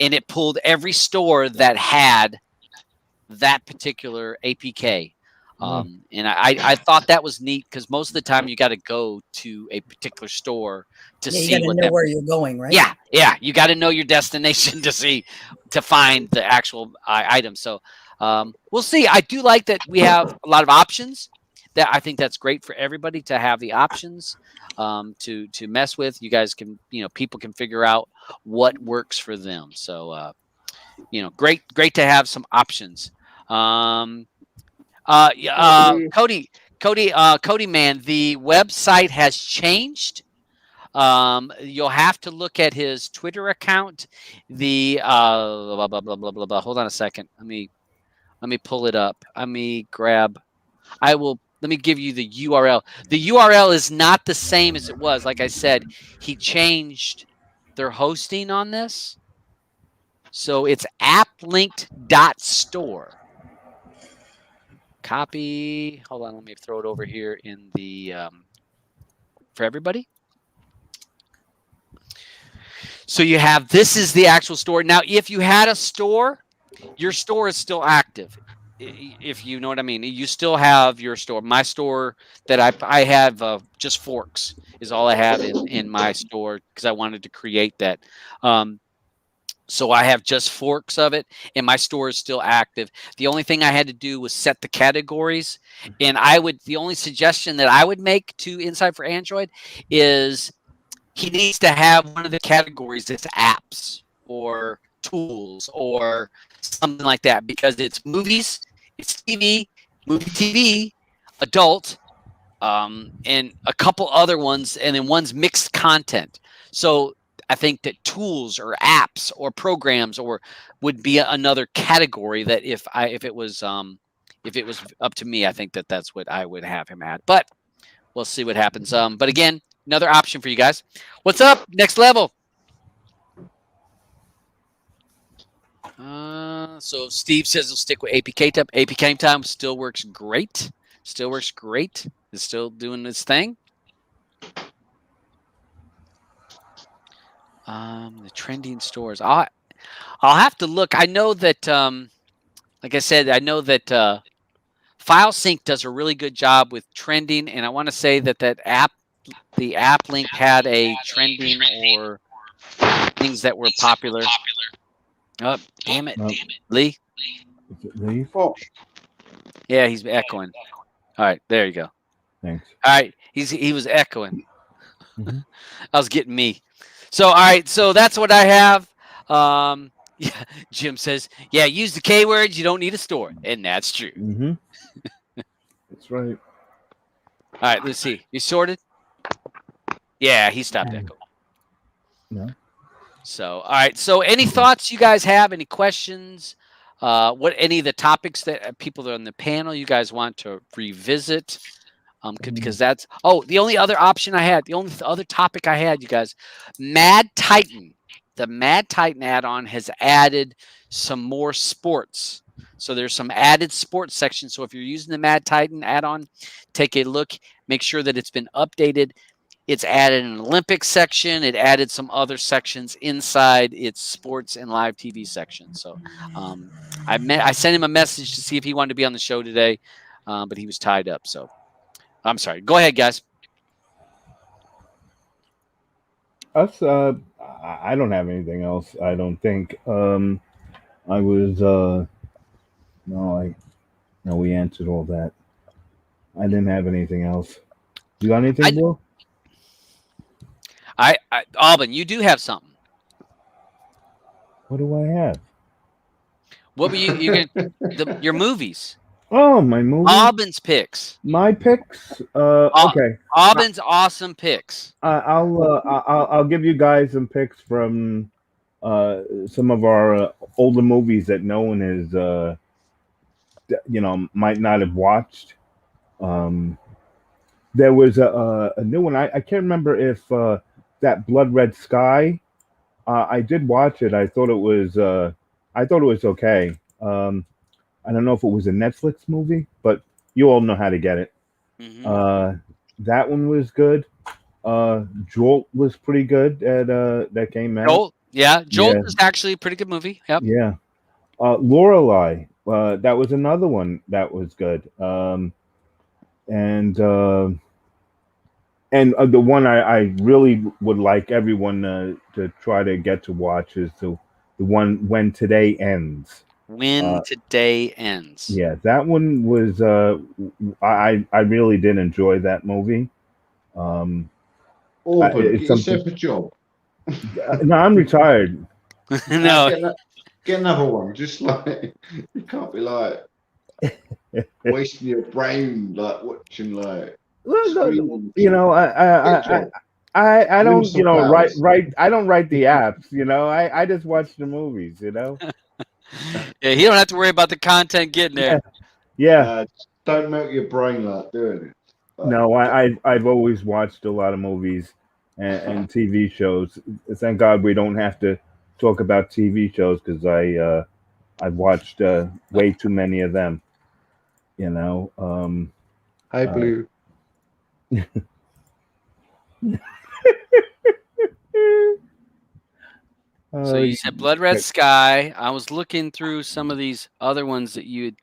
and it pulled every store that had that particular APK. And I thought that was neat because most of the time you got to go to a particular store to Yeah, you see got to what know that. where you're going, right? Yeah, you got to know your destination to find the actual item. So we'll see. I do like that we have a lot of options. That I think that's great for everybody to have the options to mess with. You guys can, people can figure out what works for them. So great to have some options. Cody, man, the website has changed. You'll have to look at his Twitter account. The blah, blah, blah, blah, blah, blah. Hold on a second. Let me pull it up. Let me give you the URL. The URL is not the same as it was. Like I said, he changed their hosting on this. So it's applinked.store. Copy. Hold on. Let me throw it over here in the for everybody. So you have, this is the actual store. Now, if you had a store, your store is still active. If you know what I mean, you still have your store. My store that I have just forks is all I have in my store because I wanted to create that. So I have just forks of it, and my store is still active. The only thing I had to do was set the categories, and the only suggestion that I would make to Inside for Android is he needs to have one of the categories that's apps or tools or something like that, because it's movies, it's TV, movie TV, adult, and a couple other ones, and then one's mixed content. So I think that tools or apps or programs would be another category that if it was up to me, I think that's what I would have him at. But we'll see what happens. But again, another option for you guys. What's up? Next level. So Steve says he'll stick with APK time. APK time still works great. Still works great. It's still doing its thing. The trending stores. I'll have to look. I know that, like I said, I know that FileSync does a really good job with trending, and I want to say that app, the app link, had a trending or things that were popular. Oh, damn it, Lee. Is it Lee? Oh, Yeah, he's echoing. All right, there you go. Thanks. All right, he was echoing. Mm-hmm. I was getting me. So all right, so that's what I have. Yeah, Jim says, yeah, use the keywords. You don't need a store, and that's true. Mm-hmm. That's right. All right, let's see. You sorted? Yeah, he stopped echoing. No. So all right. So any thoughts you guys have? Any questions? What any of the topics that people that are on the panel you guys want to revisit? Because that's the only other option I had, the only other topic I had, you guys, Mad Titan. The Mad Titan add-on has added some more sports. So there's some added sports sections. So if you're using the Mad Titan add-on, take a look. Make sure that it's been updated. It's added an Olympics section. It added some other sections inside its sports and live TV section. So I sent him a message to see if he wanted to be on the show today, but he was tied up. So I'm sorry. Go ahead, guys. Us, I don't have anything else. I don't think. I was no, we answered all that. I didn't have anything else. You got anything, Will? Alban, you do have something. What do I have? What were you gonna your movies? Oh, my movie. Alban's picks. My picks. Okay. Alban's awesome picks. I'll give you guys some picks from some of our older movies that no one has might not have watched. There was a new one. I can't remember if that Blood Red Sky. I did watch it. I thought it was I thought it was okay. I don't know if it was a Netflix movie, but you all know how to get it. Mhm. That one was good. Jolt was pretty good at that came out. Jolt, yeah, Jolt Yeah, is actually a pretty good movie. Yep. yeah. Lorelei, that was another one that was good. And the one I really would like everyone to try to get to watch is the one When Today Ends. When Uh, Today Ends. yeah, that one was. I really did enjoy that movie. Um, Auburn, it's get something. yourself a job. No, I'm retired. No, Get another one. Just like you can't be like wasting your brain like watching like Well, screens. you know, Get a job. I Win don't, some flowers. I don't write the apps. You know, I just watch the movies. You know. yeah, he don't have to worry about the content getting Yeah, there. yeah. Don't melt your brain like doing it. Like, No, I've always watched a lot of movies and TV shows. Thank God we don't have to talk about TV shows because I've watched way too many of them. You know. Hey, Uh, Blue. So you you said Blood Red Sky. I was looking through some of these other ones that you'd.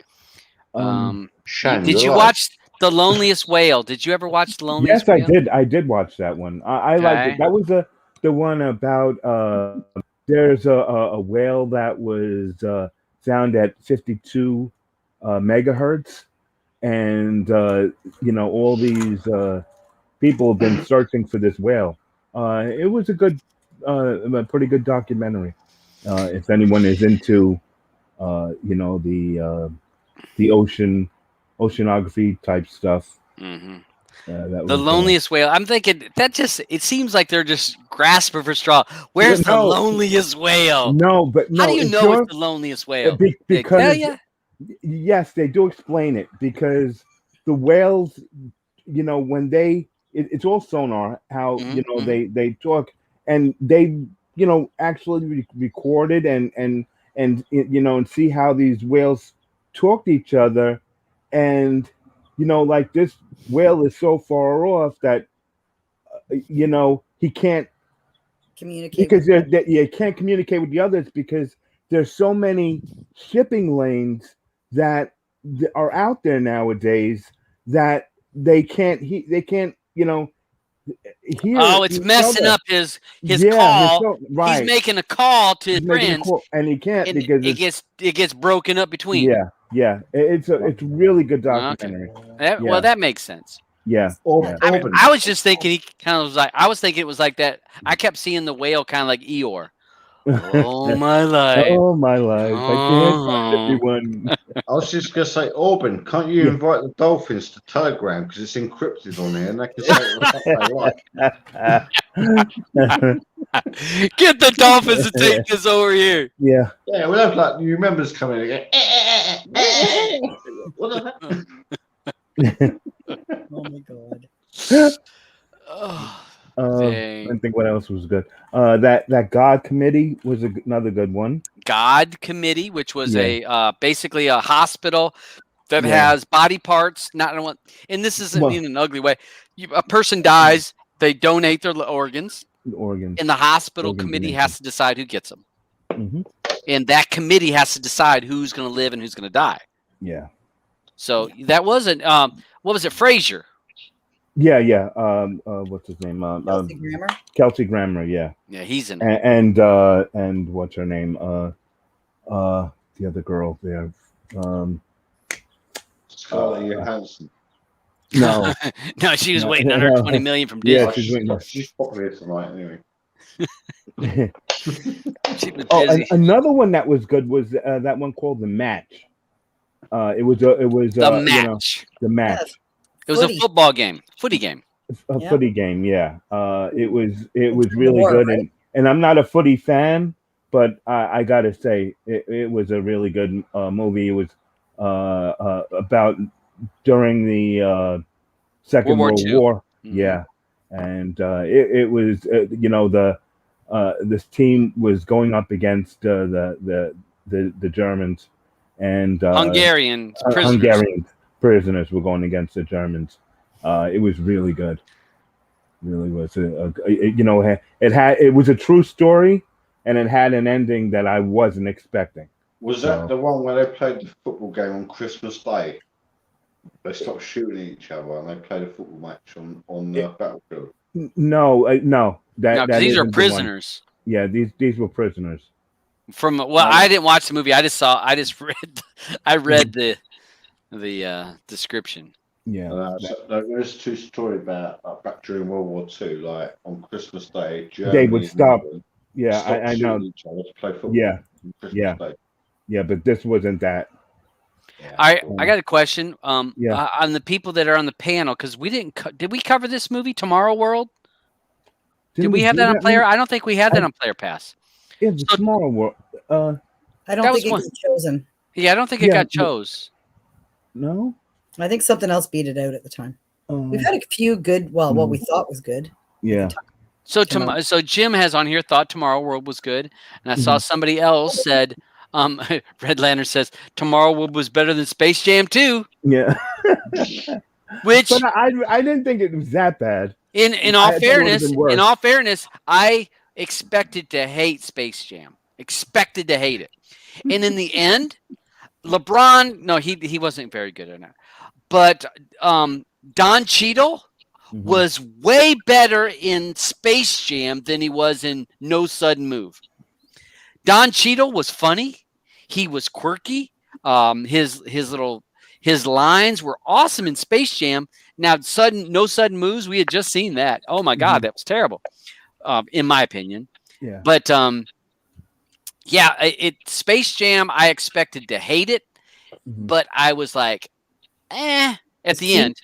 um, Shane, Did you're you like, watch The Loneliest Whale? Did you ever watch The Loneliest yes, I Whale? did. I did watch that one. I liked it. Okay. That was the one about there's a whale that was found at 52 megahertz, and all these people have been searching for this whale. It was a pretty good documentary. If anyone is into the oceanography type stuff, hmm that The was Loneliest Whale. I'm thinking that just. It seems like they're just grasping for straw. Where's the no, loneliest whale? no, but How do no, you it's know it's sure the loneliest whale? They tell because you. yes, they do explain it because the whales, when it's all sonar how Hmm they talk, and they actually record it and see how these whales talk to each other, and like this whale is so far off that he can't, Communicate with because you can't communicate with the others because there's so many shipping lanes that are out there nowadays that they can't hear Oh, it's each messing other. up his Yeah, call. He's right. making a call to his He's making a friends, call and he can't and because it it's gets broken up between. yeah. It's a really good Okay. documentary. Well, Yeah, that makes sense. yeah, Or, yeah. I mean, Auburn. I was just thinking he kind of was like. I was thinking it was like that. I kept seeing the whale kind of like Eeyore. Oh my life. Oh my life! I can't find Oh. everyone. I was just gonna say, Auburn, can't you Yeah. invite the Dolphins to Telegram because it's encrypted on here and they can say what the fuck they like. Get the Dolphins to take this over here. Yeah. Yeah, we'll have like new members coming in and go, what the heck? Oh my god. Oh, I dang. think what else was good. That God Committee was another good one. God Committee, which was Yeah, a basically a hospital that yeah. has body parts. Not in one, and this isn't Well, in an ugly way. A person dies, they donate their organs, organs, and the hospital organ committee donation. has to decide who gets them. Hmm. And that committee has to decide who's going to live and who's going to die. Yeah, So that wasn't what was it, Frazier? yeah. What's his name? Kelsey Grammer. Kelsey Grammer. Yeah, Yeah, he's in it. and what's her name? The other girl there. Scarlett Johansson. No, No, she was no, waiting on her 20 million from Yeah, Disney. she's waiting. She's popular tonight anyway. She was Oh, busy. another one that was good was that one called The Match. It was The match. The Match. Yes. It was a Footy. football game. Footy game. A Yep. footy game, yeah. It was During the really war, good, right? and I'm not a footy fan, but I gotta say it was a really good movie. It was about during the Second World War World II. War, Mhm. yeah, and it was this team was going up against the Germans, and Hungarian prisoners. Hungarian prisoners were going against the Germans. It was really good. Really was. It was a true story, and it had an ending that I wasn't expecting. Was that the one where they played the football game on Christmas Day? They stopped shooting each other and they played a football match on the battlefield. No. No, That 'cause these are isn't the one. prisoners. Yeah, these were prisoners. I didn't watch the movie. I read the description. Yeah, there is a true story about back during World War II, like on Christmas Day, Germany they would stop. England Yeah, stopped I know. shooting each other to play football. Yeah, on Christmas yeah. Day. Yeah, but this wasn't that. I got a question. Yeah. On the people that are on the panel, because we didn't. Did we cover this movie, Tomorrow World? Did we have that on Player? I don't think we had that on Player Pass. Yeah, the Tomorrow World. I don't think it got chosen. Yeah, I don't think it got chose. No. I think something else beat it out at the time. Um, We've had a few good. Well, what we thought was good. Yeah. So Jim has on here thought Tomorrow World was good, and I saw somebody else said, Red Lantern says Tomorrow World was better than Space Jam 2. Yeah. Which, but I didn't think it was that bad. In all fairness, I expected to hate Space Jam. Expected to hate it, and in the end, LeBron. No, he wasn't very good in it, but Don Cheadle was way better in Space Jam than he was in No Sudden Move. Don Cheadle was funny. He was quirky. His lines were awesome in Space Jam. Now, No Sudden Moves, we had just seen that. Oh my God, that was terrible, in my opinion. Yeah. But Space Jam, I expected to hate it, but I was like, at the end.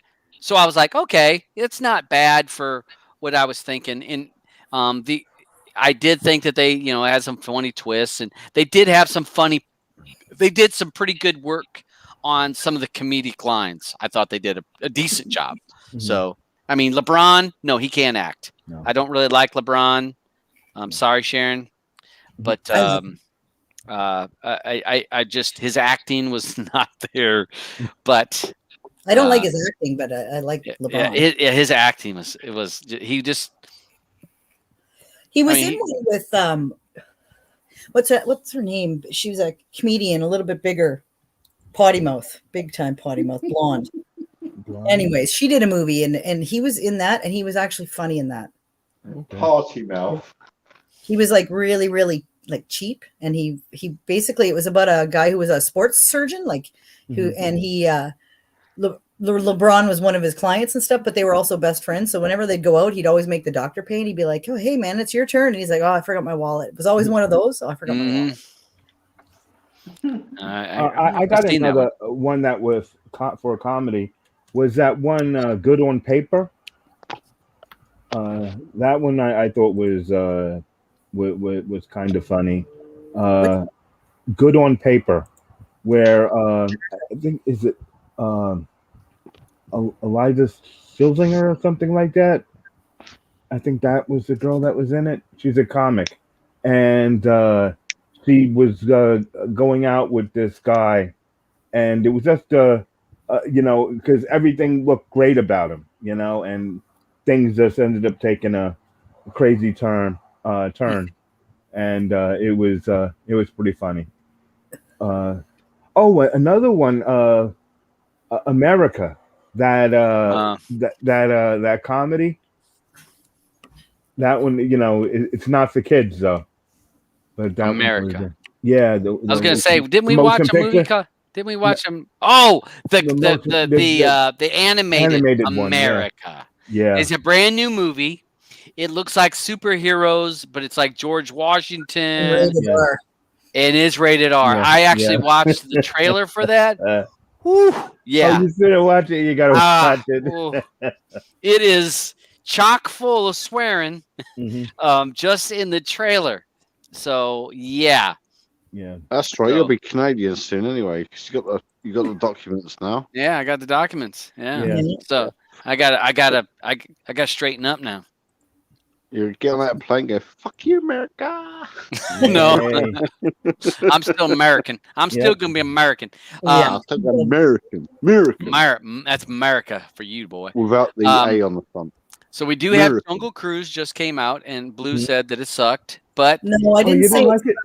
So I was like, okay, it's not bad for what I was thinking. And I did think that they, had some funny twists, and they did have some funny. They did some pretty good work on some of the comedic lines. I thought they did a decent job. So, I mean, LeBron, no, he can't act. No. I don't really like LeBron. I'm sorry, Sharon, but I just his acting was not there. But I don't like his acting, but I like LeBron. His acting was he was in one with what's her name? She was a comedian, a little bit bigger, potty mouth, big time potty mouth, blonde. Anyways, she did a movie and he was in that, and he was actually funny in that. Party mouth. He was like really, really like cheap, and he basically, it was about a guy who was a sports surgeon, like who, and he LeBron was one of his clients and stuff, but they were also best friends. So whenever they'd go out, he'd always make the doctor pay, and he'd be like, "Oh, hey man, it's your turn," and he's like, "Oh, I forgot my wallet." It was always one of those. Oh, I forgot my wallet. I got another one that was for a comedy. Was that one Good on Paper? That one I thought was kind of funny. Good on Paper, where I think is it Eliza Silsinger or something like that. I think that was the girl that was in it. She's a comic, and she was going out with this guy, and it was just because everything looked great about him, and things just ended up taking a crazy turn, and it was pretty funny. Another one, America, that comedy. That one, it's not for kids though. But that America. I was gonna say, didn't we watch a movie called? Didn't we watch them? Oh, the animated America. Yeah, it's a brand new movie. It looks like superheroes, but it's like George Washington. It is rated R. I actually watched the trailer for that. Yeah, you should watch it. You gotta watch it. It is chock full of swearing, just in the trailer. So yeah. That's right. You'll be Canadian soon, anyway, because you got the documents now. Yeah, I got the documents. Yeah. So I got to straighten up now. You get on that plane, and go fuck you, America. No. Yay. I'm still American. I'm still gonna be American. Yeah. I think American, That's America for you, boy. without the A on the front. So we do have American. Jungle Cruise just came out, and Blue said that it sucked, but No, I Oh, didn't you say didn't it. like it?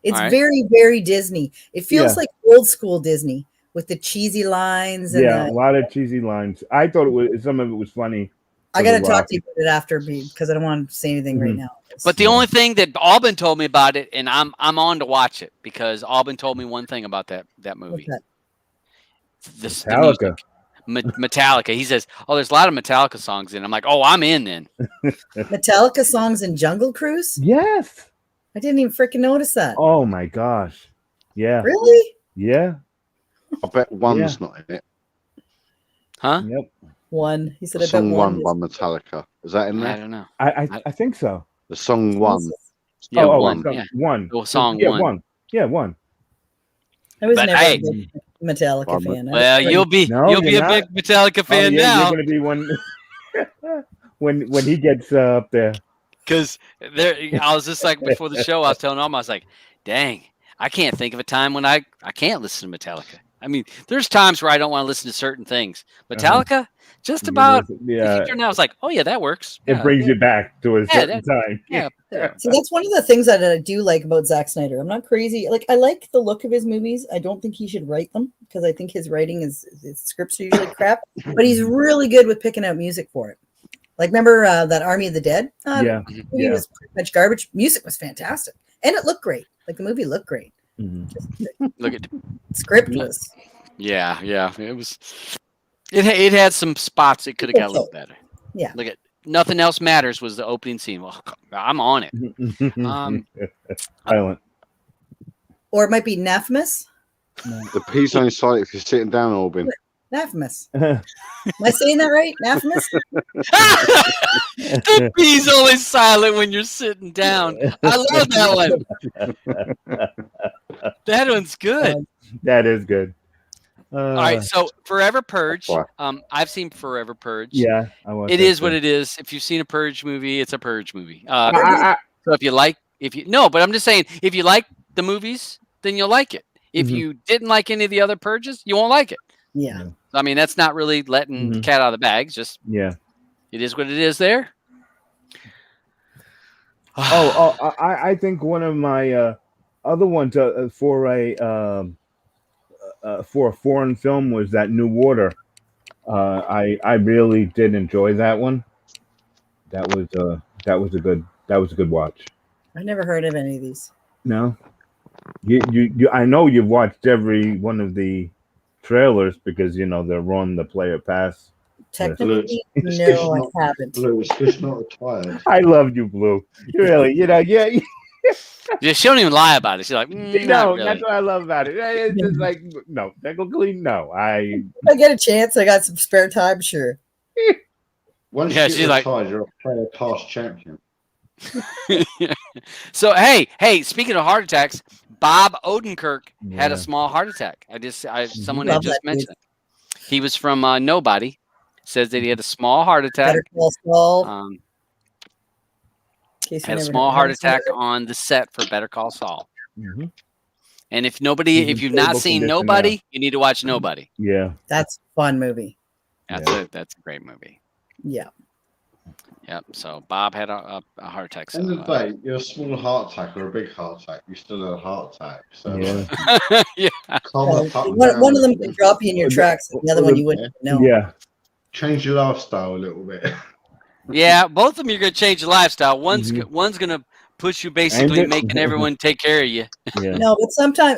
It's All right. very, very Disney. It feels Yeah. like old school Disney with the cheesy lines and Yeah, a the. lot of cheesy lines. I thought it was some of it was funny. I for got to The talk Rock. to you about it after because I don't want to say anything right Mhm. now. but the only thing that Alban told me about it, and I'm on to watch it because Alban told me one thing about that What's movie. that? The Metallica. music. Metallica. He says, "Oh, there's a lot of Metallica songs in." I'm like, "Oh, I'm in then." Metallica songs in Jungle Cruise? Yes. I didn't even freaking notice that. Oh my gosh. Yeah. Really? Yeah. I bet one's not in it. Huh? Yep. One. He said, The I bet song one. one by Metallica. Is that in I there? don't know. I think so. The song one. Yeah, one. Yeah. One. The song Yeah, one. one. Yeah, one. I was But never hey- a big Metallica Well, fan. Well, you'll be No, you'll be you're a not. big Metallica Oh, fan yeah, now. you're gonna be one when he gets up there. Because there, I was just like before the show, I was telling them, I was like, "Dang, I can't think of a time when I can't listen to Metallica." I mean, there's times where I don't want to listen to certain things. Metallica, just about. Yeah, Now, I was like, "Oh yeah, that works." it Yeah, brings you back to a certain that- time. Yeah, So that's one of the things that I do like about Zack Snyder. I'm not crazy. Like, I like the look of his movies. I don't think he should write them because I think his writing his scripts are usually crap. But he's really good with picking out music for it. Like, remember that Army of the Dead? Yeah. The movie Yeah. was pretty much garbage. Music was fantastic, and it looked great. Like, the movie looked great. Mhm. look at. Script was Yeah, it was. It had some spots it could have got a little better. Yeah. Look at Nothing Else Matters was the opening scene. Well, I'm on it. Silent. or it might be Naphmus. The P's only silent if you're sitting down, Orbin. Naphmus. Am I saying that right? Naphmus? The P's always silent when you're sitting down. I love that one. That one's good. That is good. All right, so Forever Purge. Wow. I've seen Forever Purge. Yeah, I watched It that is too. what it is. If you've seen a Purge movie, it's a Purge movie. I- So but I'm just saying, if you like the movies, then you'll like it. If Mhm. you didn't like any of the other Purges, you won't like it. Yeah. I mean, that's not really letting the Mhm. cat out of the bag. It's just yeah. it is what it is. There. I think one of my other ones for a foreign film was that New Water. I really did enjoy that one. That was a good watch. I never heard of any of these. No, you I know you've watched every one of the trailers because they're on the Player Pass. Technically, It's no, not- I haven't. Blue is just not retired. I love you, Blue. You really, yeah. Yeah, she don't even lie about it. She's like, not No, really. that's what I love about it. It's just like no, technically no. If I get a chance, I got some spare time, sure. Once Yeah, you she's get like- retired, you're a player past champion. So hey, speaking of heart attacks, Bob Odenkirk had Yeah. a small heart attack. Someone Love had just that dude. mentioned it. He was from Nobody. Says that he had a small heart attack. Better Call Saul. Um, in case you had a never small heard heart of attack it. on the set for Better Call Saul. Mhm. And if He's in you've not stable seen condition Nobody, you need to watch Nobody. Yeah. That's a fun movie. That's a great movie. Yeah. Yep. So Bob had a heart attack. So, End of the day, you're a small heart attack or a big heart attack. You still had a heart attack. So Yeah. yeah. calm the fuck One down. of them could drop you in your tracks. The other one you wouldn't know. Yeah. Change your lifestyle a little bit. Yeah, both of them you're gonna change your lifestyle. One's Mhm. gonna push you basically it- making everyone take care of you. Yeah. No, but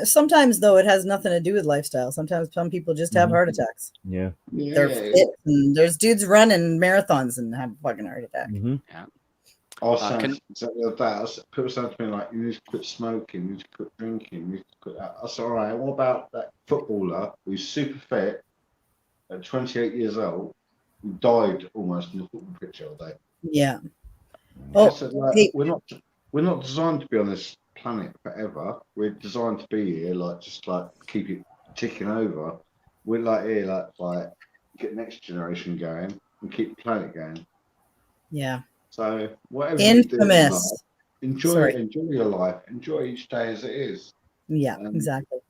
sometimes though it has nothing to do with lifestyle. Sometimes some people just have Mhm. heart attacks. Yeah. They're fit, and there's dudes running marathons and have a fucking heart attack. Mhm. I was saying can- exactly the other day, people saying to me like, you need to quit smoking, you need to quit drinking, you need to quit that. I said, all right, what about that footballer who's super fit at 28 years old, who died almost in the football pitch all day? Yeah. I Oh, said, like, hey. we're not designed to be on this planet forever. We're designed to be here, like just like keep it ticking over. We're like here, like get next generation going and keep the planet going. yeah. So whatever you do in life, Infamous. enjoy Sorry. your life. Enjoy each day as it is. Yeah, And exactly.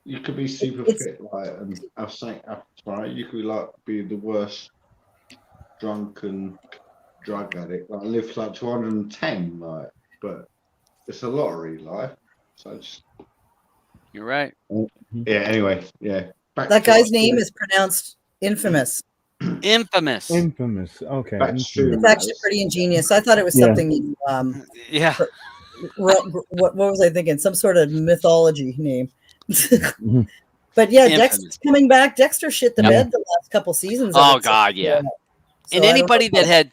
you could be super It's fit, like, and have something happen tomorrow. You could like be the worst drunken drug addict, like live like 210, like, but it's a lottery life. So just You're right. yeah. Anyway, yeah. Back that to guy's name is pronounced infamous. Infamous. Infamous. Okay. back to It's shooting actually matters. pretty ingenious. I thought it was Yeah. something. Yeah. What was I thinking? Some sort of mythology name. Mhm. But yeah, Infamous. Dexter's coming back. Dexter shit the Yeah. bed the last couple seasons. of Oh it. God, yeah. So And I don't know anybody that how- had,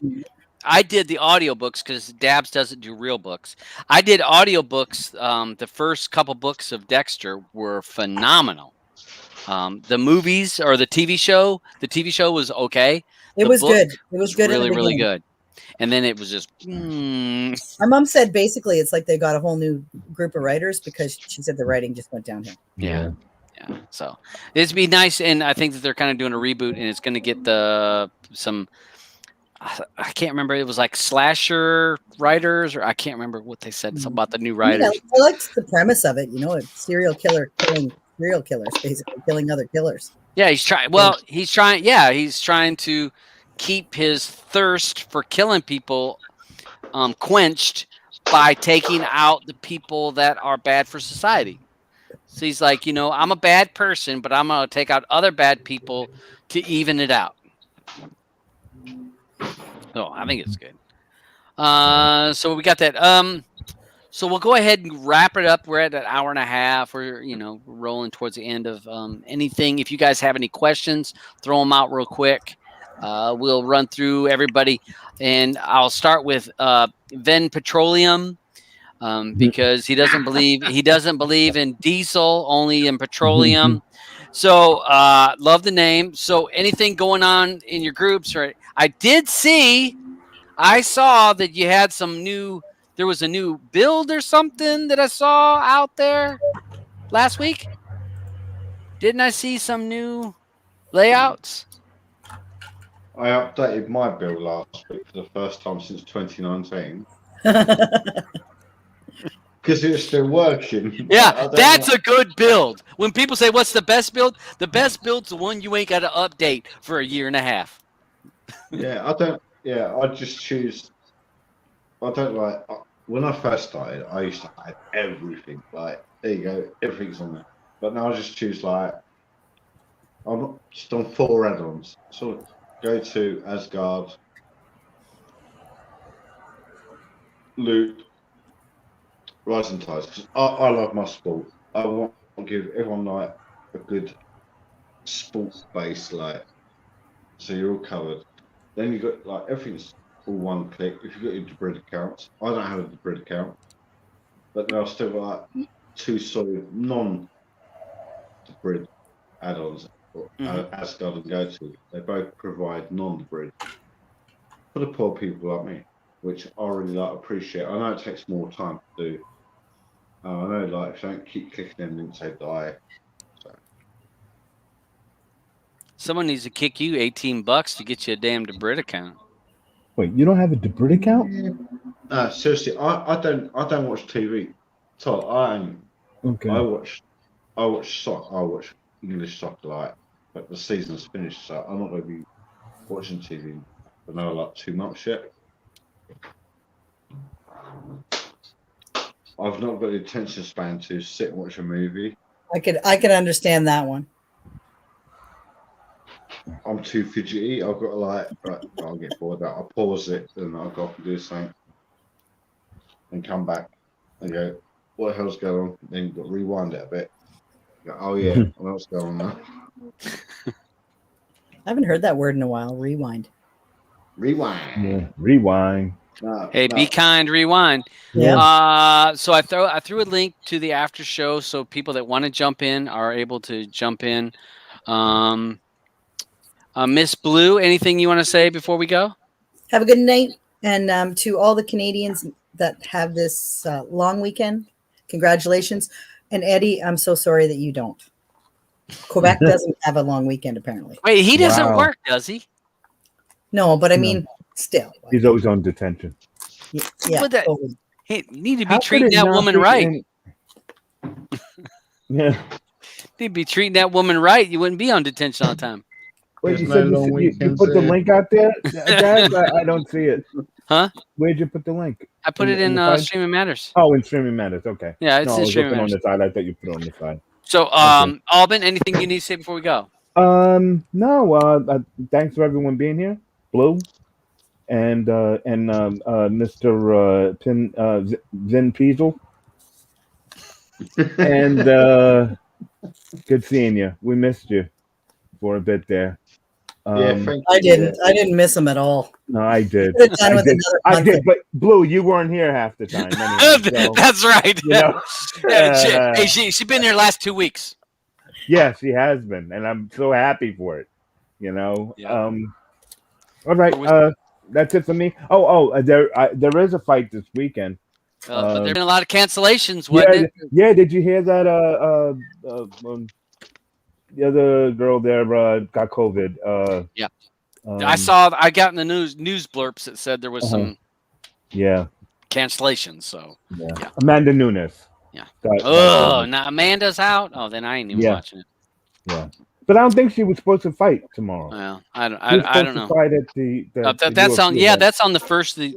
I did the audiobooks because Dabs doesn't do real books. I did audiobooks. The first couple books of Dexter were phenomenal. The movies or the TV show was okay. it The was book good. It was good really, in the really beginning. good. And then it was just, My mom said basically it's like they got a whole new group of writers because she said the writing just went downhill. yeah. So it'd be nice, and I think that they're kind of doing a reboot, and it's going to get some. I can't remember. It was like slasher writers, or I can't remember what they said. Something about the new I mean, writers. I liked the premise of it. You know, a serial killer killing serial killers, basically killing other killers. Yeah, he's trying. Well, he's trying. Yeah, he's trying to keep his thirst for killing people quenched by taking out the people that are bad for society. So he's like, I'm a bad person, but I'm gonna take out other bad people to even it out. So I think it's good. So we got that. So we'll go ahead and wrap it up. We're at an hour and a half. We're rolling towards the end of anything. If you guys have any questions, throw them out real quick. We'll run through everybody, and I'll start with Ven Petroleum because he doesn't believe in diesel, only in petroleum. So love the name. So anything going on in your groups? Right? I saw that you had there was a new build or something that I saw out there last week. Didn't I see some new layouts? I updated my bill last week for the first time since 2019 because it's still working. Yeah, that's a good build. When people say, what's the best build? The best build's the one you ain't got to update for a year and a half. Yeah, I just choose. I don't like. When I first started, I used to have everything. Like, there you go, everything's on there. But now I just choose, like, I'm just on 4 add-ons. So go to Asgard, Loot, Rising Tides. Because I love my sport. I want to give everyone, like, a good sport base, like, so you're all covered. Then you got, like, everything's all one click. If you've got your Debrid accounts, I don't have a Debrid account, but there are still like 2 solid non-Debrid add-ons, Asgard and GoTo. They both provide non-Debrid for the poor people like me, which I really appreciate. I know it takes more time to do. I know, like, if you don't keep clicking them links, they die. So. Someone needs to kick you $18 to get you a damn Debrid account. Wait, you don't have a Debrid account? No, seriously, I don't watch TV. So Okay. I watch soccer. I watch English soccer, like, but the season's finished, so I'm not going to be watching TV for another like 2 months yet. I've not got the attention span to sit and watch a movie. I could understand that one. I'm too fidgety. I've got to, like, right, I'll get bored. I'll pause it and I'll go off and do something, and come back and go, what the hell's going on? Then you've got to rewind it a bit. Go, oh yeah, what else going on now? I haven't heard that word in a while. Rewind. Rewind. Yeah. Rewind. Hey, be kind, rewind. Yeah. So I threw a link to the after show so people that want to jump in are able to jump in. Miss Blue, anything you want to say before we go? Have a good night. And to all the Canadians that have this long weekend, congratulations. And Eddie, I'm so sorry that you don't. Quebec doesn't have a long weekend, apparently. Wait, he doesn't Wow. work, does he? No, but I No. mean, Still. He's always on detention. Yeah. But that- totally. Hey, need to be How could treating it that not woman be right. Yeah. Need to be treating that woman right. You wouldn't be on detention all the time. Wait, There's you no said long you weekends put the there. link out there, Dad? I don't see it. Huh? Where'd you put the link? I put it in the side? Streaming Matters. Oh, in Streaming Matters. Okay. Yeah, it's No, I in was Streaming looking on Matters. the side. I thought you put it on the side. So, Alban, anything you need to say before we go? No. Thanks for everyone being here. Blue, and Mr. Vin Peasel, and good seeing you. We missed you for a bit there. Thank I you. didn't. I didn't miss him at all. No, I did. Could have done with another I month. did, but Blue, you weren't here half the time. Anyway, so, That's right. you know, Hey, she's been here last 2 weeks. yes, he has been, and I'm so happy for it. You know. Yeah. All right. That's it for me. There is a fight this weekend. But there have been a lot of cancellations. Wasn't it? Yeah. Did you hear that? The other girl there got COVID. Yeah. I got in the news blurbs that said there was some cancellations. So Yeah. Amanda Nunes. Yeah. got Now Amanda's out. Oh, then I ain't even watching it. Yeah. But I don't think she was supposed to fight tomorrow. Well, I don't know. Fight at the that's on. UFC Yeah, event. that's on the first. The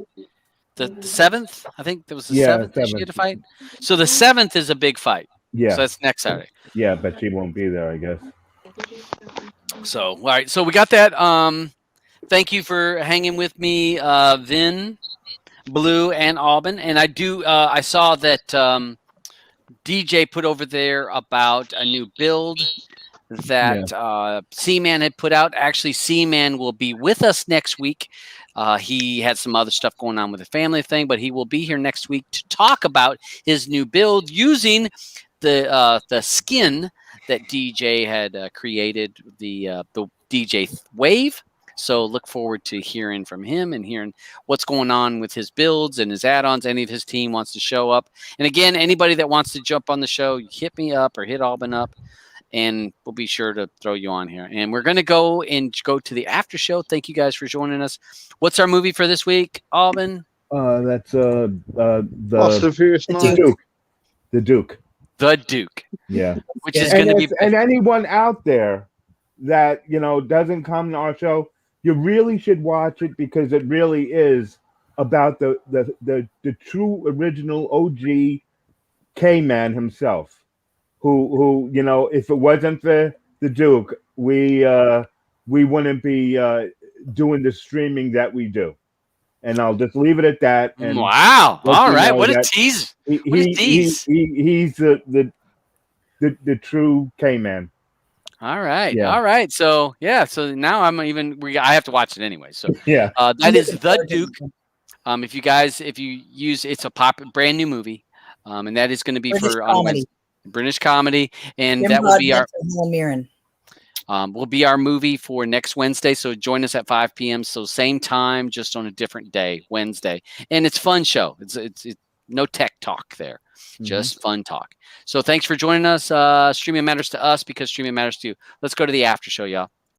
7th. I think there was the 7th that she had to 7th. fight. So the 7th is a big fight. Yeah. So that's next Saturday. Yeah, but she won't be there, I guess. So all right. So we got that. Thank you for hanging with me, Vin, Blue, and Alban. And I saw that DJ put over there about a new build that C-Man had put out. Actually, C-Man will be with us next week. He had some other stuff going on with the family thing, but he will be here next week to talk about his new build using the skin that DJ had created, the DJ Wave. So look forward to hearing from him and hearing what's going on with his builds and his add-ons. Any of his team wants to show up. And again, anybody that wants to jump on the show, hit me up or hit Alban up, and we'll be sure to throw you on here. And we're going to go to the after show. Thank you guys for joining us. What's our movie for this week, Alban? That's Fast and Furious 9. The Duke. The Duke. Yeah. Which is going to be. And anyone out there that doesn't come to our show, you really should watch it, because it really is about the true original OG K-Man himself, who if it wasn't for the Duke, we wouldn't be doing the streaming that we do. And I'll just leave it at that. And wow! All right, what a tease! He's the true K-Man. All right, Yeah. all right. So so now I have to watch it anyway. So Yeah, that is The Duke. If you use, it's a brand new movie, and that is going to be British for comedy. British comedy, and Jim that will be Broadbent and Helen Mirren. will be our movie for next Wednesday. So join us at 5 p.m. So same time, just on a different day, Wednesday, and it's a fun show. It's no tech talk there, just fun talk. So thanks for joining us. Streaming matters to us because streaming matters to you. Let's go to the after show, y'all.